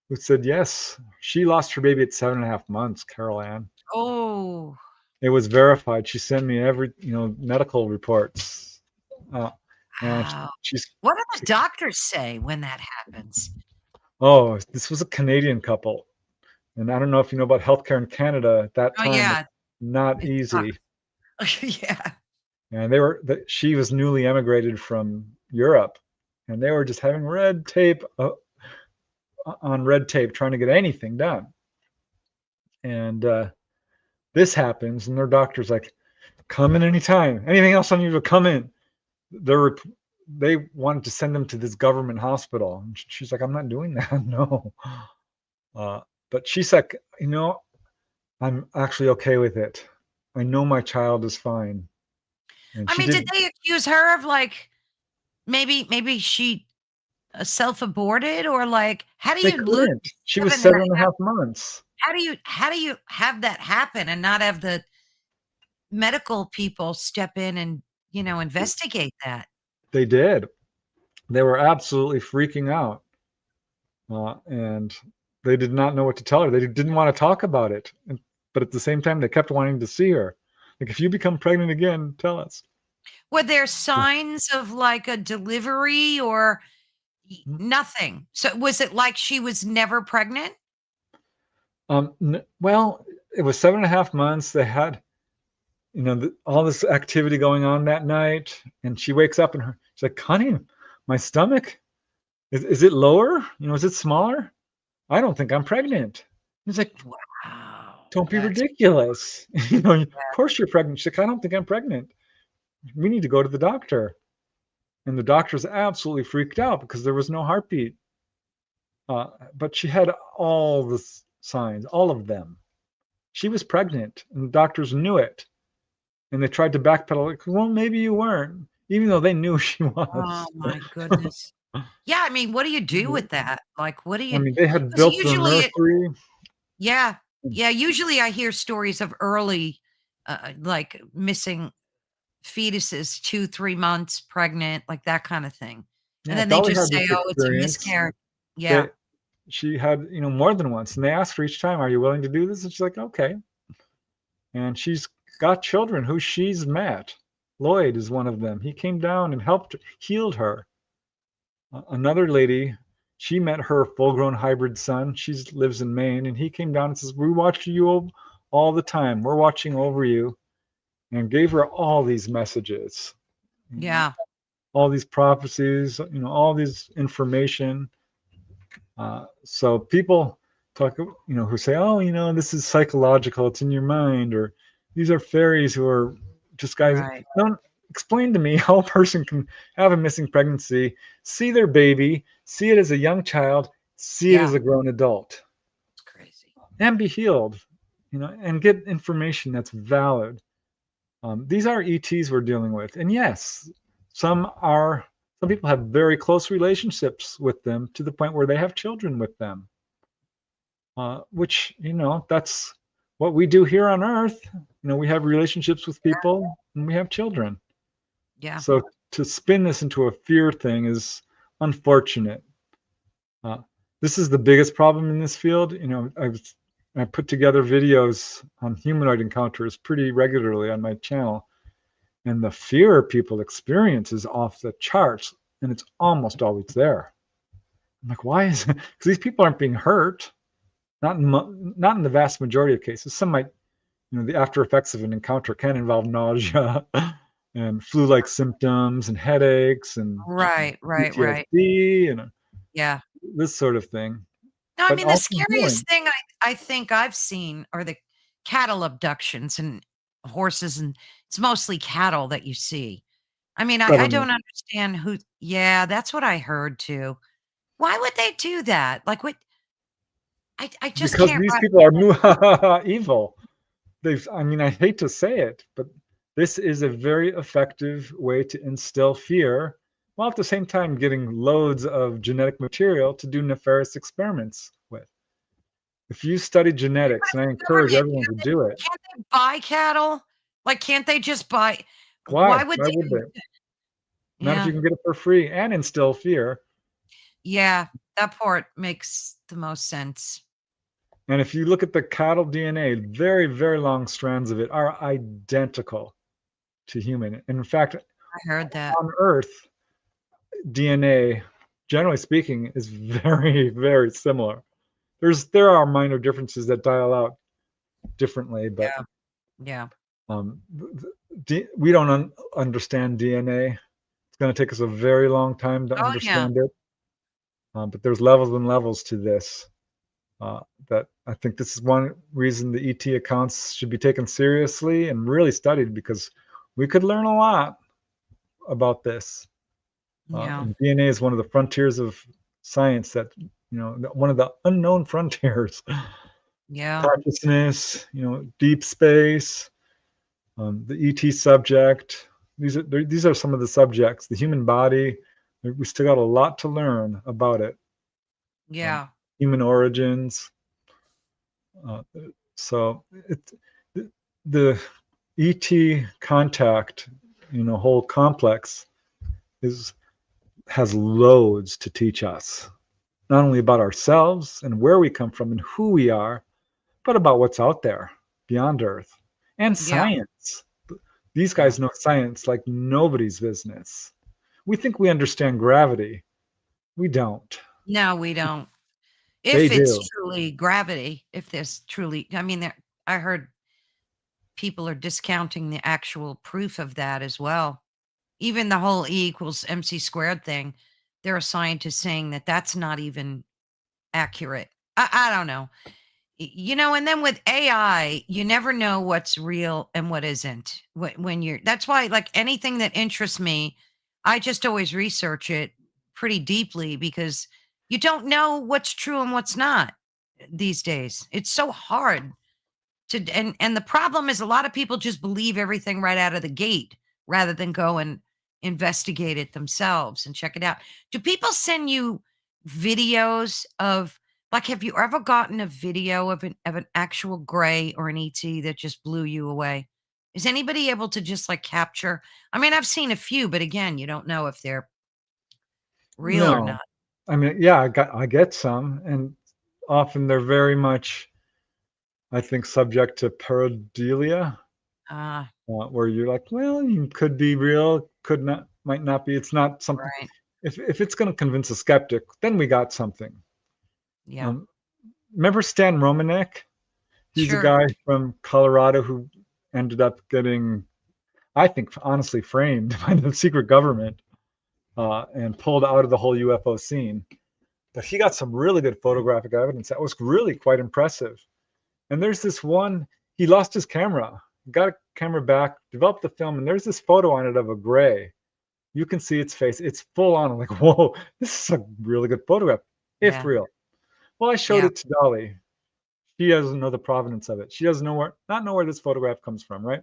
who said, yes, she lost her baby at 7.5 months, Carol Ann. Oh, It was verified. She sent me every, medical reports. Uh, and wow. she's, What do the she's, doctors say when that happens? oh, this was a Canadian couple. And I don't know if you know about healthcare in Canada at that Oh, time, but yeah. not It easy. sucks. Yeah. And she was newly emigrated from Europe, and they were just having red tape on red tape trying to get anything done. And this happens, and their doctor's like, come in anytime. Anything else on you to come in. They're they wanted to send them to this government hospital. And she's like, I'm not doing that. No. Uh, but she's like, I'm actually okay with it. I know my child is fine. And I she mean, did did. they accuse her of like maybe she self-aborted, or like how do They you lose couldn't. She was seven and a seven and a half? half months. How do you have that happen and not have the medical people step in and, investigate that? They did. They were absolutely freaking out. And they did not know what to tell her. They didn't want to talk about it. But at the same time, they kept wanting to see her. Like, if you become pregnant again, tell us. Were there signs of like a delivery or nothing? So was it like she was never pregnant? Well, it was 7.5 months. They had, all this activity going on that night. And she wakes up and she's like, honey, my stomach, is it lower? Is it smaller? I don't think I'm pregnant. He's like, Wow, don't be that's ridiculous. Of course you're pregnant. She's like, I don't think I'm pregnant. We need to go to the doctor. And the doctor's absolutely freaked out because there was no heartbeat. But she had all the signs, all of them. She was pregnant, and the doctors knew it. And they tried to backpedal, like, well, maybe you weren't, even though they knew she oh was. my goodness. Yeah, I mean, what do you do with that? Like, what do I you? mean, they had Because built the usually nursery. yeah. Yeah, usually I hear stories of early, like missing fetuses, 2, 3 months pregnant, like that kind of thing. And Yeah, then they Dolly just had say, this "Oh, it's a experience. miscarriage." Yeah, They She had, more than once, and they asked her each time, "Are you willing to do this?" And she's like, "Okay." And she's got children who she's met. Lloyd is one of them. He came down and helped healed her. Another lady, she met her full-grown hybrid son. She lives in Maine, and he came down and says, "We watch you all the time. We're watching over you," and gave her all these messages, yeah, all these prophecies, all these information. So people talk, who say, "Oh, this is psychological. It's in your mind," or "These are fairies who are just guys." right. Don't explain to me how a person can have a missing pregnancy, see their baby, see it as a young child, see it Yeah, as a grown adult, it's crazy. and be healed, and get information that's valid. These are ETs we're dealing with, and yes, some are. Some people have very close relationships with them to the point where they have children with them. Which, that's what we do here on earth. We have relationships with people and we have children. Yeah, So to spin this into a fear thing is unfortunate. uh, this is the biggest problem in this field. I put together videos on humanoid encounters pretty regularly on my channel, and the fear people experience is off the charts, and it's almost always there. I'm like, why is it? Because these people aren't being hurt. Not in the vast majority of cases. Some might, the after effects of an encounter can involve nausea and flu-like symptoms and headaches and right, right, right. PTSD and Yeah. this sort of thing, No, I but mean, the also healing. scariest thing I think I've seen are the cattle abductions and horses, and it's mostly cattle that you see. I mean, I Government, don't understand who. Yeah, that's what I heard too. Why would they do that? Like, what I just because can't these wrap people are evil. I mean, I hate to say it, but this is a very effective way to instill fear, while at the same time getting loads of genetic material to do nefarious experiments with. If you study genetics, and I encourage government. everyone to do it, Can't they buy cattle? Like, can't they just buy why why? would Why would they? they? Not if Yeah. you can get it for free and instill fear. Yeah, that part makes the most sense. And if you look at the cattle DNA, very, very long strands of it are identical to human. And in fact, I heard that. on Earth, DNA, generally speaking, is very, very similar. There are minor differences that dial out differently, but Yeah, yeah. um, we don't understand DNA. It's going to take us a very long time to Oh, yeah. understand it. But there's levels and levels to this. That I think this is one reason the ET accounts should be taken seriously and really studied, because we could learn a lot about this. Yeah. And DNA is one of the frontiers of science that, one of the unknown frontiers. Yeah. Consciousness, deep space, the ET subject. These are some of the subjects. The human body. We still got a lot to learn about it. Um, Yeah. Human origins. Uh, so the ET contact, whole complex is has loads to teach us, not only about ourselves and where we come from and who we are, but about what's out there beyond Earth and Yeah. science. These Yeah. guys know science like nobody's business. We think we understand gravity. We don't. No, we don't. They If it's do. truly gravity, if there's truly I mean, I heard people are discounting the actual proof of that as well. Even the whole E equals MC squared thing, there are scientists saying that that's not even accurate. I don't know. And then with AI, you never know what's real and what isn't. When you're that's why, like, anything that interests me, I just always research it pretty deeply, because you don't know what's true and what's not these days. It's so hard to and the problem is a lot of people just believe everything right out of the gate rather than go and investigate it themselves and check it out. Do people send you videos of Like, have you ever gotten a video of an actual gray or an ET that just blew you away? Is anybody able to just, like, capture? I mean, I've seen a few, but again, you don't know if they're real or No. not. I mean, yeah, I get some, and often they're very much, I think, subject to pareidolia, Ah, where you're like, "Well, you could be real, could not might not be." It's not something. right. If it's gonna convince a skeptic, then we got something. Yeah. Um, Remember Stan Romanek? He's a Sure. guy from Colorado who ended up getting, I think, honestly framed by the secret government, and pulled out of the whole UFO scene. But he got some really good photographic evidence that was really quite impressive. And there's this one, he lost his camera, got a camera back, developed the film, and there's this photo on it of a gray. You can see its face. It's full on. I'm like, whoa, this is a really good photograph, if Yeah. real. Well, I showed Yeah. it to Dolly. She doesn't know the provenance of it. She doesn't know not know where this photograph comes from, right?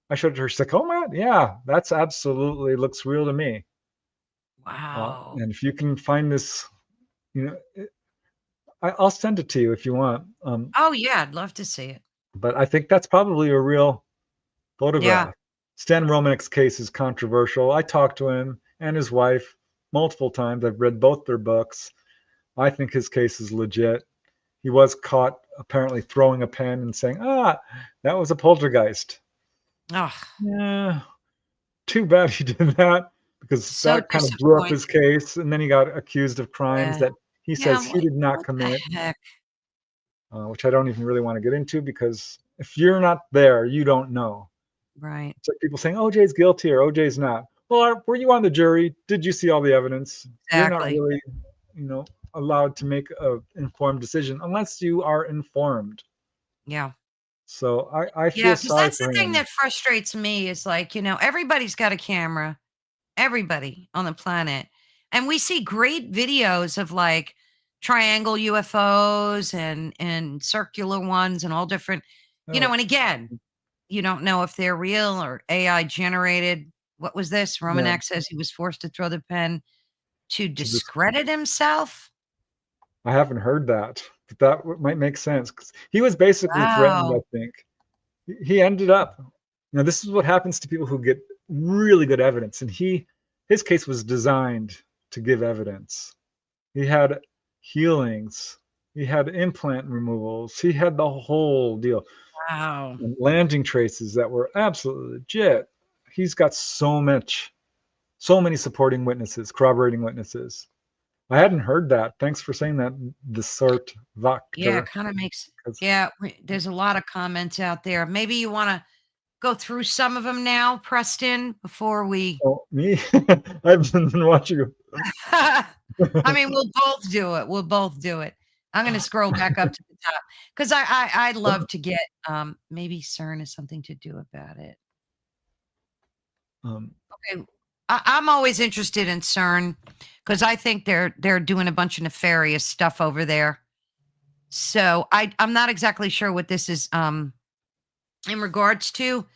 I showed it to her. She's like, "Oh my, yeah, that's absolutely looks real to me." Wow. And if you can find this, you know, I'll send it to you if you want. Oh, yeah, I'd love to see it. But I think that's probably a real Yeah. photograph. Stan Romanek's case is controversial. I talked to him and his wife multiple times. I've read both their books. I think his case is legit. He was caught apparently throwing a pen and saying, that was a poltergeist. Oh, Yeah, too bad he did that because so that kind of blew up his disappointing. case. And then he got accused of crimes Yeah. that he Yeah, says I'm he like, did not what the commit, heck? which I don't even really want to get into because if you're not there, you don't know. Right. It's like people saying OJ's guilty or OJ's not. Well, were you on the jury? Did you see all the evidence? You're not Exactly. really, you know, allowed to make a informed decision unless you are informed. Yeah. So I Yeah, feel because sorry that's the for thing him. that frustrates me is like, everybody's got a camera, everybody on the planet. And we see great videos of like triangle UFOs and circular ones and all different, Oh, and again, you don't know if they're real or AI generated. What was this? yeah, Romanek says he was forced to throw the pen to to this, discredit himself. I haven't heard that, but that might make sense 'cause he was basically threatened. I Wow. think he ended up. This is what happens to people who get really good evidence, and his case was designed to give evidence. He had healings. He had implant removals. He had the whole deal. Wow. And landing traces that were absolutely legit. He's got so many supporting witnesses, corroborating witnesses. I hadn't heard that. Thanks for saying that, the sort Yeah, it Vector. kinda makes, 'Cause, yeah, there's a lot of comments out there. Maybe you wanna go through some of them now, Preston, before we oh, me? I've been watching. I mean, we'll both do it. We'll both do it. I'm gonna scroll back up to the top because I'd love to get, maybe CERN has something to do about it. um, Okay. I'm always interested in CERN because I think they're doing a bunch of nefarious stuff over there. So I'm not exactly sure what this is in regards to,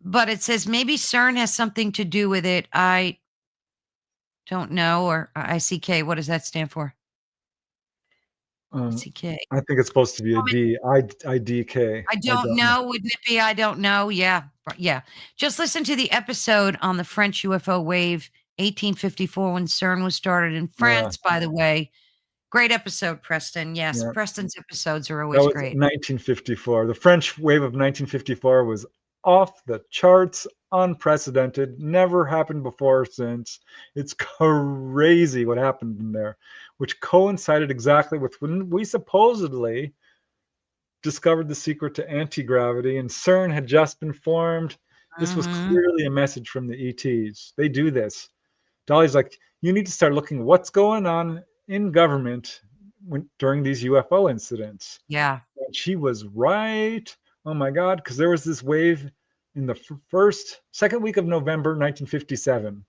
but it says maybe CERN has something to do with it. I don't know, or ICK. What does that stand for? um, ICK. I think it's supposed to be a D. IDK. I I don't don't know. know. Wouldn't it be? I don't know. Yeah. Yeah. Just listen to the episode on the French UFO wave, 1854, when CERN was started in Yeah, France, by the way. Great episode, Preston. Yes. yeah. Preston's episodes are That always was great. 1954. The French wave of 1954 was off the charts, unprecedented, never happened before or since. It's crazy what happened in there, which coincided exactly with when we supposedly discovered the secret to anti-gravity and CERN had just been formed. This was Mhm. clearly a message from the ETs. They do this. Dolly's like, you need to start looking what's going on in government during these UFO incidents. Yeah. And she was right. Oh my God, because there was this wave in the second week of November 1957.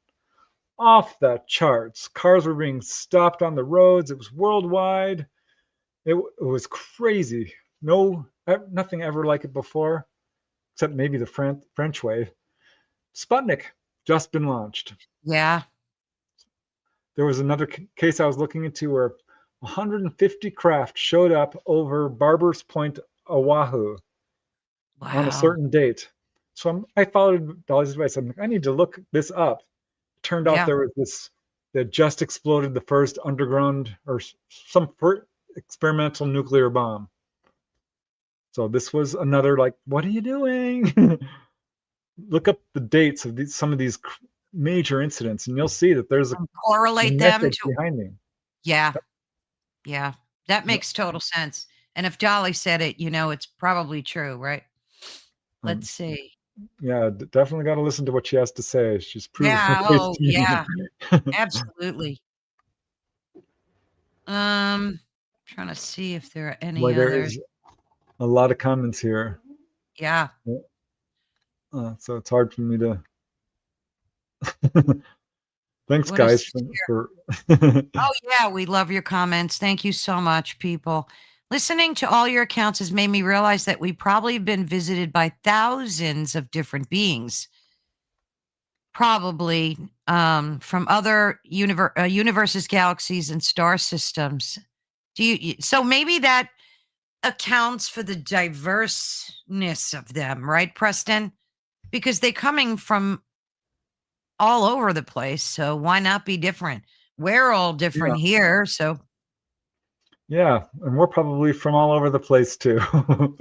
Off the charts. Cars were being stopped on the roads. It was worldwide. It was crazy. No, nothing ever like it before, except maybe the French wave. Sputnik just been launched. Yeah. There was another case I was looking into where 150 craft showed up over Barber's Point, Oahu on a Wow. certain date. So I followed Dolly's advice. I'm like, I need to look this up. Turned out Yeah. there was this that just exploded the first underground or some experimental nuclear bomb. So this was another like, what are you doing? Look up the dates of some of these major incidents, and you'll see that there's a And correlate them message to, behind me. yeah. Yeah. That Yep. makes total sense. And if Dolly said it, it's probably true, right? Um, Let's see. yeah, definitely got to listen to what she has to say. She's proven her Yeah. case Oh, to me. yeah. Absolutely. Trying to see if there are Boy, any there others. is a lot of comments here, Yeah. so it's hard for me to. Thanks, What is guys, this here? for Oh, yeah. We love your comments. Thank you so much, people. Listening to all your accounts has made me realize that we probably have been visited by thousands of different beings, probably from other universes, galaxies, and star systems. So maybe that accounts for the diverseness of them, right, Preston? Because they're coming from all over the place. So why not be different? We're all yeah, different here. So yeah, and we're probably from all over the place too.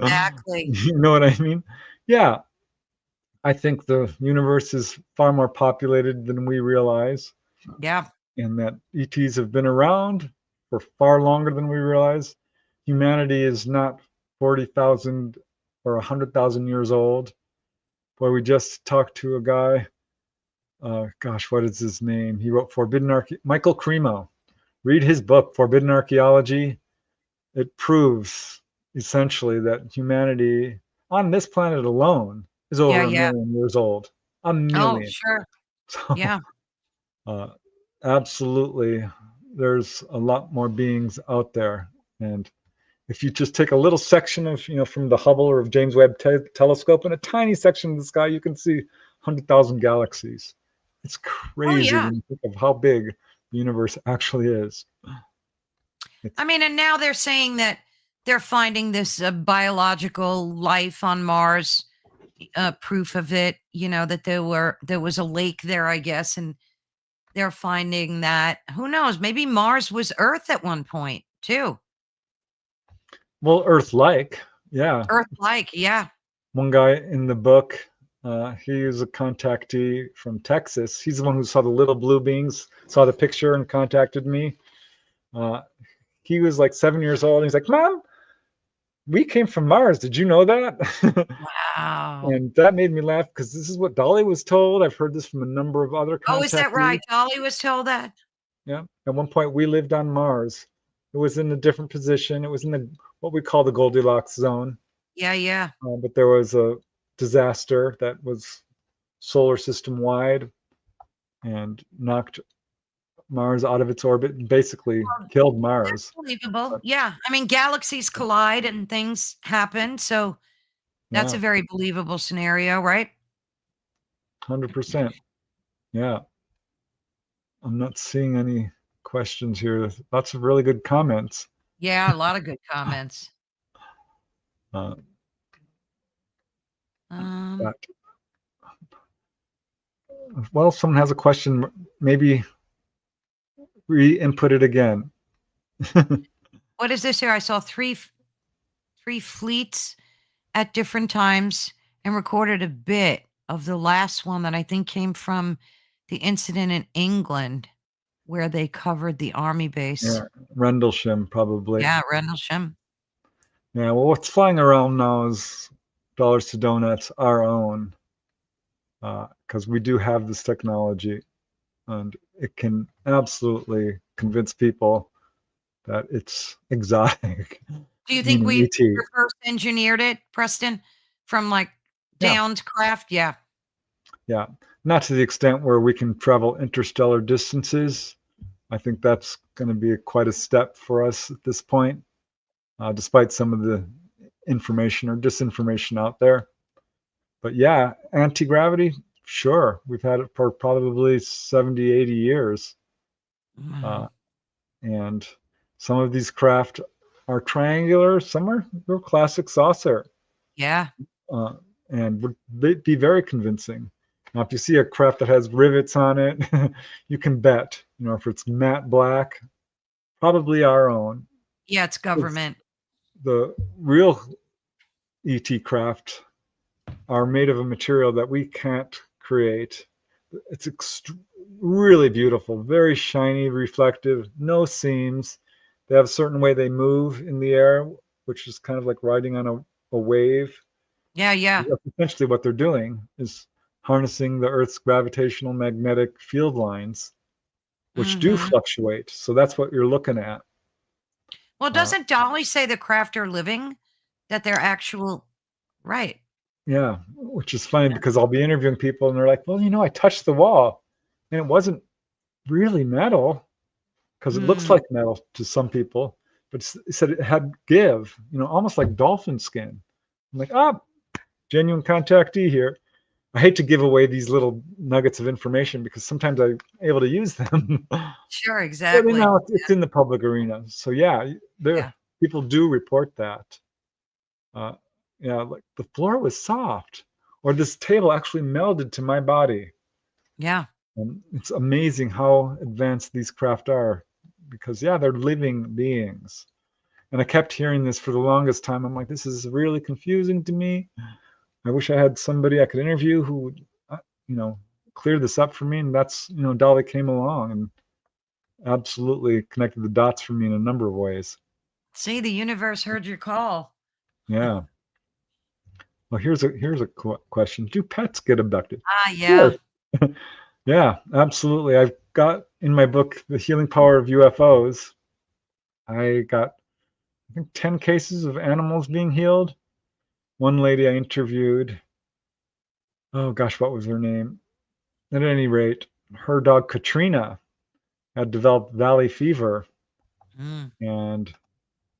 exactly. You know what I mean? Yeah, I think the universe is far more populated than we realize, Yeah. and that ETs have been around for far longer than we realize. Humanity is not 40,000 or 100,000 years old. Boy, we just talked to a guy. Gosh, what is his name? He wrote Michael Cremo. Read his book, Forbidden Archaeology. It proves essentially that humanity on this planet alone is Yeah. over a Yeah. million years old. A Oh, million. sure. So, Yeah. uh, absolutely, there's a lot more beings out there. And if you just take a little section of, from the Hubble or of James Webb telescope and a tiny section of the sky, you can see 100,000 galaxies. It's Oh, crazy yeah. when you think of how big the universe actually is. It's I mean, and now they're saying that they're finding this biological life on Mars, proof of it. That there was a lake there, I guess, and they're finding that who knows, maybe Mars was Earth at one point too. well, Earth-like, yeah. Earth-like, yeah, One guy in the book, he is a contactee from Texas. He's the one who saw the little blue beings, saw the picture, and contacted me. Uh, he was like 7 years old. And he's like, "Mom, we came from Mars. Did you know that?" wow. And that made me laugh because this is what Dolly was told. I've heard this from a number of other Oh, is that contactees. right? Dolly was told that. Yeah. At one point, we lived on Mars. It was in a different position. It was in the what we call the Goldilocks zone. Yeah, yeah. But there was a disaster that was solar system wide and knocked Mars out of its orbit and basically Well, killed that's Mars. believable. But Yeah, I mean, galaxies collide and things happen, so that's yeah, a very believable scenario, right? 100%. Yeah. I'm not seeing any questions here. Lots of really good comments. Yeah, a lot of good comments. Uh, Um, but, well, if someone has a question, maybe re-input it again. what is this here? I saw three fleets at different times and recorded a bit of the last one that I think came from the incident in England where they covered the army base. Yeah, Rendlesham probably. Yeah, Rendlesham. Yeah, well, what's flying around now is dollars to donuts, our own, because we do have this technology, and it can absolutely convince people that it's exotic, Do you think meaning we ET. reverse engineered it, Preston, from like Yeah, downed craft? Yeah. yeah. Not to the extent where we can travel interstellar distances. I think that's going to be quite a step for us at this point, despite some of the information or disinformation out there. But yeah, anti-gravity, sure. We've had it for probably 70, 80 years. Wow. Uh, and Some of these craft are triangular, some are real classic saucer, Yeah. uh, and would be very convincing. Now, if you see a craft that has rivets on it, you can bet, if it's matte black, probably our own. Yeah, it's government. The real ET craft are made of a material that we can't create. It's really beautiful, very shiny, reflective, no seams. They have a certain way they move in the air, which is kind of like riding on a wave. Yeah, yeah. That's essentially what they're doing is harnessing the Earth's gravitational magnetic field lines, which do Mhm. fluctuate. So that's what you're looking at. Well, Uh, doesn't Dolly say the craft are living? That they're actual right. yeah, which is funny because I'll be interviewing people and they're like, well, I touched the wall and it wasn't really metal because it looks Mm. like metal to some people, but it said it had give, almost like dolphin skin. I'm like, genuine contactee here. I hate to give away these little nuggets of information because sometimes I'm able to use them. Sure, But exactly. it's in the public arena. So yeah, there Yeah. people do report that. Uh, yeah, like the floor was soft, or this table actually melded to my body. Yeah. And it's amazing how advanced these craft are, because yeah, they're living beings. And I kept hearing this for the longest time. I'm like, this is really confusing to me. I wish I had somebody I could interview who would, you know, clear this up for me. And that's, Dolly came along and absolutely connected the dots for me in a number of ways. See, the universe heard your call. Yeah. Well, here's a question: do pets get abducted? Ah, Of yeah. course. Yeah, absolutely. I've got in my book, The Healing Power of UFOs. I got, I think, 10 cases of animals being healed. One lady I interviewed, oh gosh, what was her name? At any rate, her dog Katrina had developed valley fever, Mm. and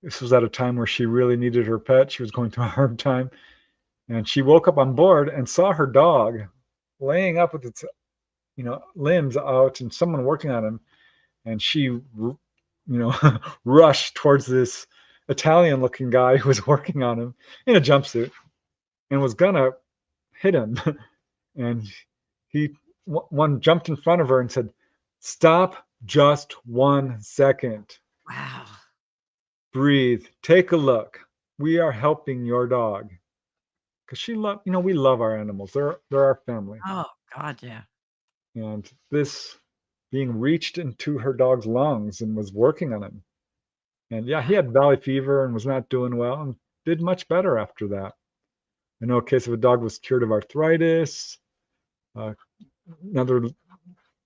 this was at a time where she really needed her pet. She was going through a hard time, and she woke up on board and saw her dog laying up with its, limbs out and someone working on him, and she, rushed towards this Italian-looking guy who was working on him in a jumpsuit and was gonna hit him, and he one jumped in front of her and said, "Stop just 1 second. Wow. Breathe. Take a look. We are helping your dog." Because we love our animals. They're our family. Oh, God, yeah. And this being reached into her dog's lungs and was working on him. And yeah, he Wow. had valley fever and was not doing well and did much better after that. I know a case of a dog was cured of arthritis. Uh, Another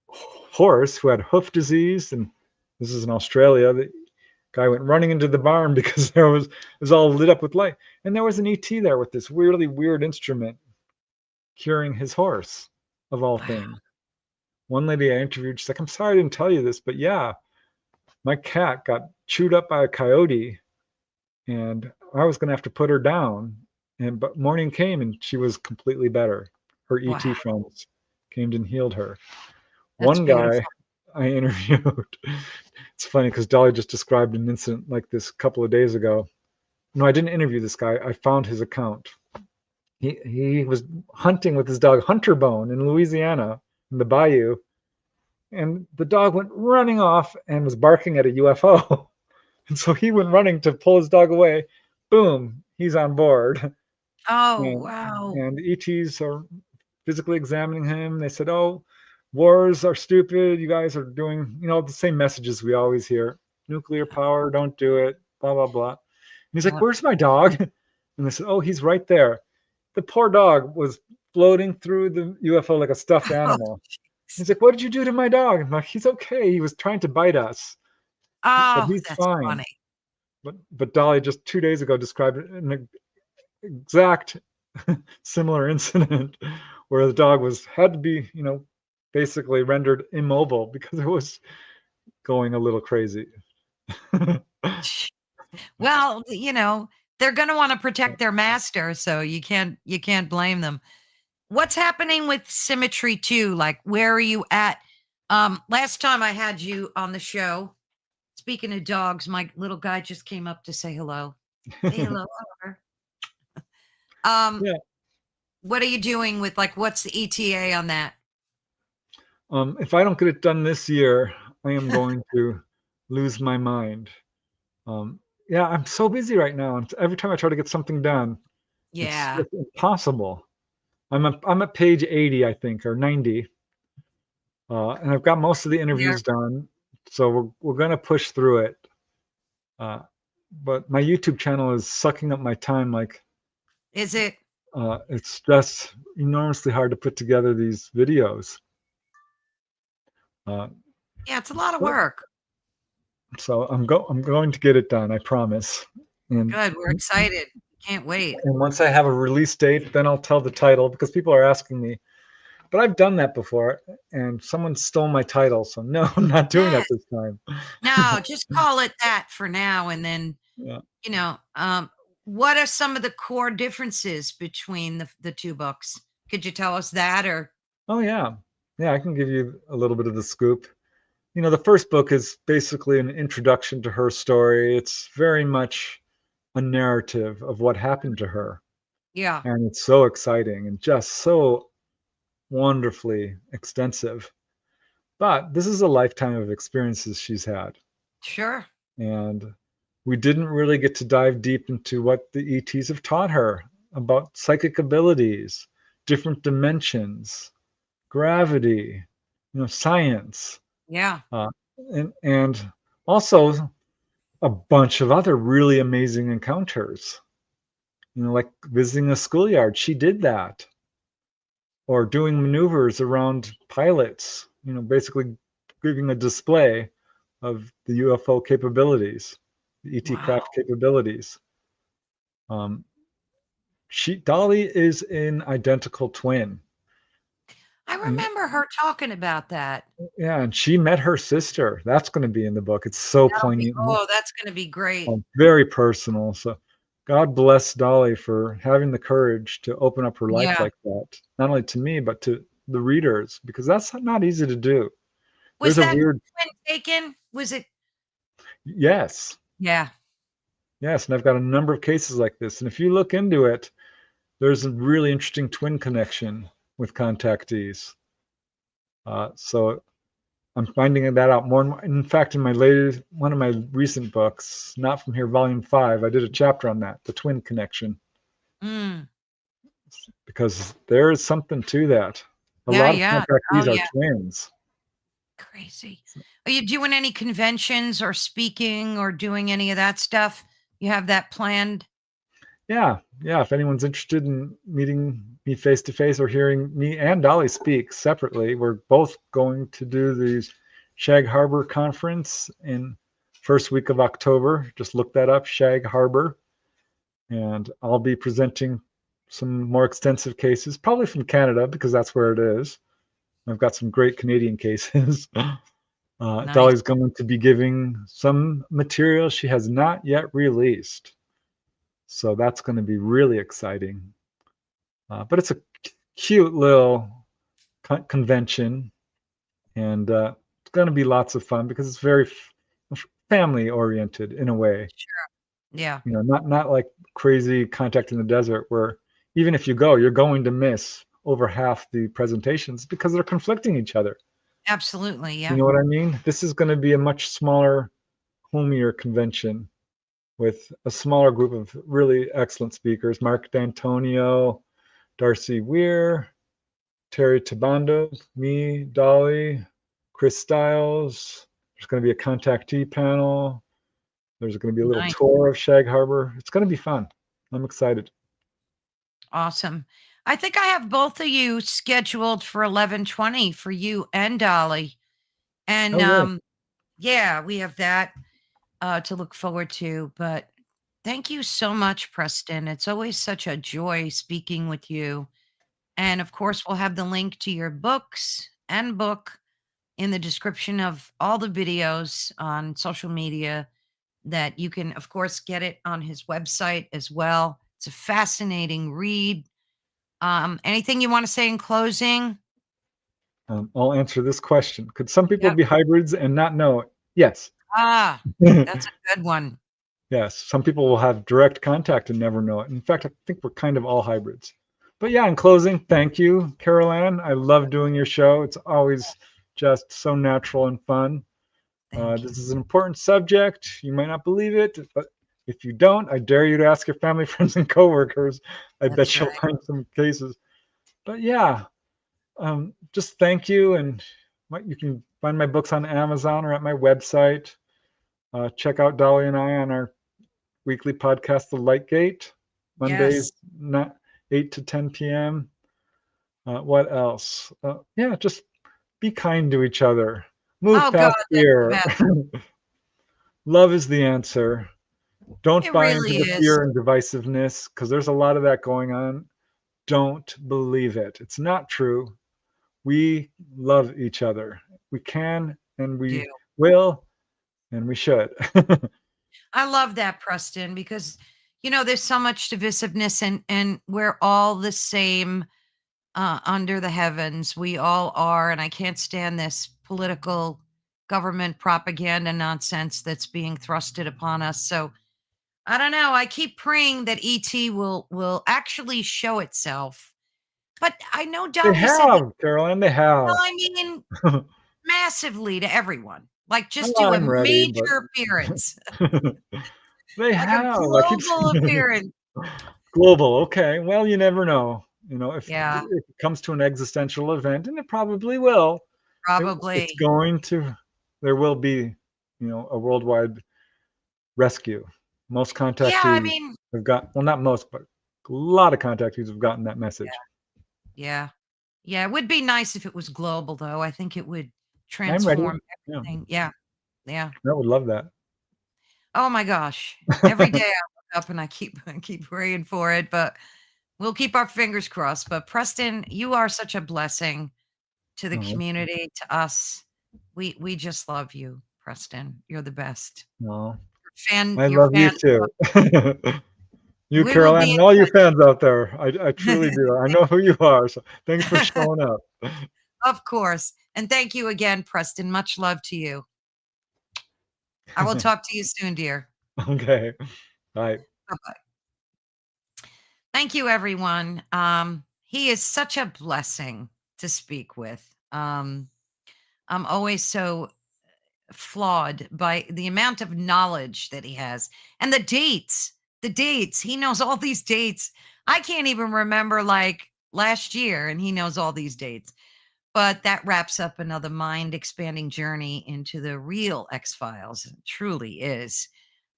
horse who had hoof disease, and this is in Australia. The guy went running into the barn because it was all lit up with light, and there was an ET there with this really weird instrument curing his horse, of all Wow. things. One lady I interviewed, she's like, "I'm sorry I didn't tell you this, but yeah, my cat got chewed up by a coyote, and I was going to have to put her down. And but morning came, and she was completely better. Her ET Wow. friends came and healed her." That's One guy beautiful. I interviewed, it's funny because Dolly just described an incident like this a couple of days ago. No, I didn't interview this guy. I found his account. He was hunting with his dog Hunterbone in Louisiana in the bayou, and the dog went running off and was barking at a UFO. And so he went running to pull his dog away. Boom, he's on board. Oh, And, wow. and the ETs are physically examining him. They said, "Oh, wars are stupid. You guys are doing, the same messages we always hear. Nuclear power, don't do it, blah, blah, blah." And he's like, Yep. "Where's my dog?" And they said, "Oh, he's right there." The poor dog was floating through the UFO like a stuffed Oh, animal. jeez. He's like, "What did you do to my dog?" I'm like, "He's okay. He was trying to bite us, but Oh, he's that's fine." funny. But Dolly just 2 days ago described an exact similar incident where the dog had to be, basically rendered immobile because it was going a little crazy. Well, they're gonna wanna protect their master, so you can't blame them. What's happening with Symmetry 2? Like, where are you at? Last time I had you on the show, Speaking of dogs, my little guy just came up to say hello. Say hello, Oliver. Um, Yeah. what are you doing with like what's the ETA on that? If I don't get it done this year, I am going to lose my mind. Um, yeah, I'm so busy right now, and every time I try to get something done, it's Yeah. just impossible. I'm at page 80, I think, or 90, and I've got most of the There. interviews done, so we're gonna push through it. Uh, but my YouTube channel is sucking up my time like Is it? it's just enormously hard to put together these videos. Uh, Yeah, it's a lot of but work. so I'm going to get it done, I promise. And Good. We're excited. Can't wait. and once I have a release date, then I'll tell the title because people are asking me. But I've done that before, and someone stole my title, so no, I'm not doing that Yes. this time. No, just call it that for now. And then, Yeah. you know, what are some of the core differences between the two books? Could you tell us that or Oh yeah, yeah. I can give you a little bit of the scoop. The first book is basically an introduction to her story. It's very much a narrative of what happened to her. yeah, And it's so exciting and just so wonderfully extensive. But this is a lifetime of experiences she's had. sure. And we didn't really get to dive deep into what the ETs have taught her about psychic abilities, different dimensions, gravity, science, Yeah. uh, and also a bunch of other really amazing encounters. Like visiting a schoolyard, she did that, or doing maneuvers around pilots. Basically giving a display of the UFO capabilities, the ET Wow. craft capabilities. Um, Dolly is an identical twin, I and remember her talking about that. yeah, and she met her sister. That's going to be in the book. It's so That'll be poignant, oh, that's gonna be great. very personal. So, God bless Dolly for having the courage to open up her life Yeah. like that, not only to me but to the readers, because that's not easy to do. Was There's a that weird twin taken? Was it yes, yeah. yes, and I've got a number of cases like this, and if you look into it, there's a really interesting twin connection with contactees. So I'm finding that out more and more. In fact, in my latest one of my recent books, Not From Here, Volume 5, I did a chapter on that, the twin connection, Mm. because there is something to that. A Yeah, lot of yeah. Oh, contactees are yeah. twins. Crazy. Are you doing any conventions or speaking or doing any of that stuff? You have that planned? Yeah, yeah. If anyone's interested in meeting me face to face or hearing me and Dolly speak separately, we're both going to do the Shag Harbor conference in first week of October. Just look that up, Shag Harbor, and I'll be presenting some more extensive cases, probably from Canada because that's where it is. I've got some great Canadian cases. Nice. Dolly's going to be giving some material she has not yet released. So that's going to be really exciting. But it's a cute little convention, and it's going to be lots of fun because it's very family oriented in a way. Sure. Yeah. Not like crazy Contact in the Desert, where even if you go, you're going to miss over half the presentations because they're conflicting each other. Absolutely. You Yeah. know what I mean? This is going to be a much smaller, homier convention with a smaller group of really excellent speakers: Mark D'Antonio, Darcy Weir, Terry Tabando, me, Dolly, Chris Stiles. There's going to be a contactee panel. There's going to be a little Nice. tour of Shag Harbor. It's going to be fun. I'm excited. Awesome. I think I have both of you scheduled for 11:20 for you and Dolly. And Oh, really? yeah, we have that to look forward to. But thank you so much, Preston. It's always such a joy speaking with you. And of course, we'll have the link to your books and book in the description of all the videos on social media that you can, of course, get it on his website as well. It's a fascinating read. Anything you want to say in closing? I'll answer this question. Could some people Yep. be hybrids and not know it? Yes. Ah, that's a good one. Yes, some people will have direct contact and never know it. In fact, I think we're kind of all hybrids. But yeah, in closing, thank you, Carol Ann. I love doing your show. It's always just so natural and fun. Thank you. This is an important subject. You might not believe it, but if you don't, I dare you to ask your family, friends, and coworkers. I That's bet you'll right. find some cases. But yeah, just thank you. And you can find my books on Amazon or at my website. Check out Dolly and I on our weekly podcast, The Light Gate, Mondays, Yes. not 8 to 10 p.m. What else? Yeah, just be kind to each other. Move Oh God, past that's the fear. best. Love is the answer. Don't It buy into really the is. fear and divisiveness because there's a lot of that going on. Don't believe it. It's not true. We love each other. We can and Do. we will and we should. I love that, Preston, because there's so much divisiveness, and we're all the same under the heavens. We all are, and I can't stand this political government propaganda nonsense that's being thrusted upon us. So I don't know. I keep praying that ET will actually show itself. But I know They Dolly said that. have, Caroline, they Well, have. I mean, massively to everyone. Like, just do Well, a I'm ready, but major appearance, they like a have. I keep global saying appearance. global. Okay. Well, you never know. If Yeah, it comes to an existential event, and it probably will, it's probably. going to, there will be, a worldwide rescue. Most Yeah, I contactees mean, have got, well, not most, but a lot of contactees have gotten that message. yeah. Yeah, it would be nice if it was global, though. I think it would I'm ready. transform Yeah, everything. Yeah, yeah. I would love that. Oh my gosh. Every day I look up and I keep I keep praying for it, but we'll keep our fingers crossed. But Preston, you are such a blessing to the Oh, community, to us. We just love you, Preston. You're the best. no, Fan I your love you fans love too. You, we will Caroline, be and all you in fans out there. I truly touch. do. I know who you are. So thanks for showing up. Of course. And thank you again, Preston. Much love to you. I will talk to you soon, dear. Okay. Bye. Bye-bye. Thank you, everyone. He is such a blessing to speak with. I'm always so flawed by the amount of knowledge that he has and the dates. The dates. He knows all these dates. I can't even remember like last year, and he knows all these dates. But that wraps up another mind expanding journey into the real X Files. It truly is.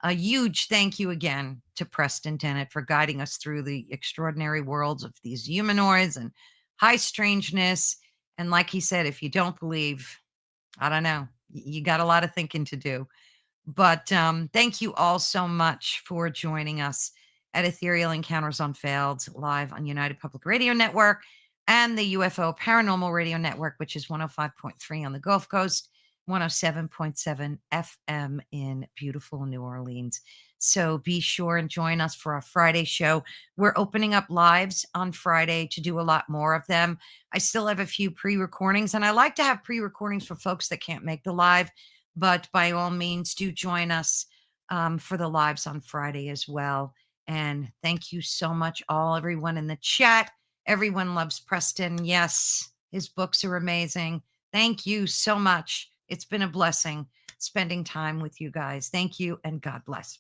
A huge thank you again to Preston Dennett for guiding us through the extraordinary worlds of these humanoids and high strangeness. And like he said, if you don't believe, I don't know, you got a lot of thinking to do. But thank you all so much for joining us at Ethereal Encounters Unveiled live on United Public Radio Network and the UFO Paranormal Radio Network, which is 105.3 on the Gulf Coast, 107.7 FM in beautiful New Orleans. So be sure and join us for our Friday show. We're opening up lives on Friday to do a lot more of them. I still have a few pre recordings, and I like to have pre recordings for folks that can't make the live, but by all means, do join us for the lives on Friday as well. And thank you so much, all everyone in the chat. Everyone loves Preston. Yes, his books are amazing. Thank you so much. It's been a blessing spending time with you guys. Thank you, and God bless.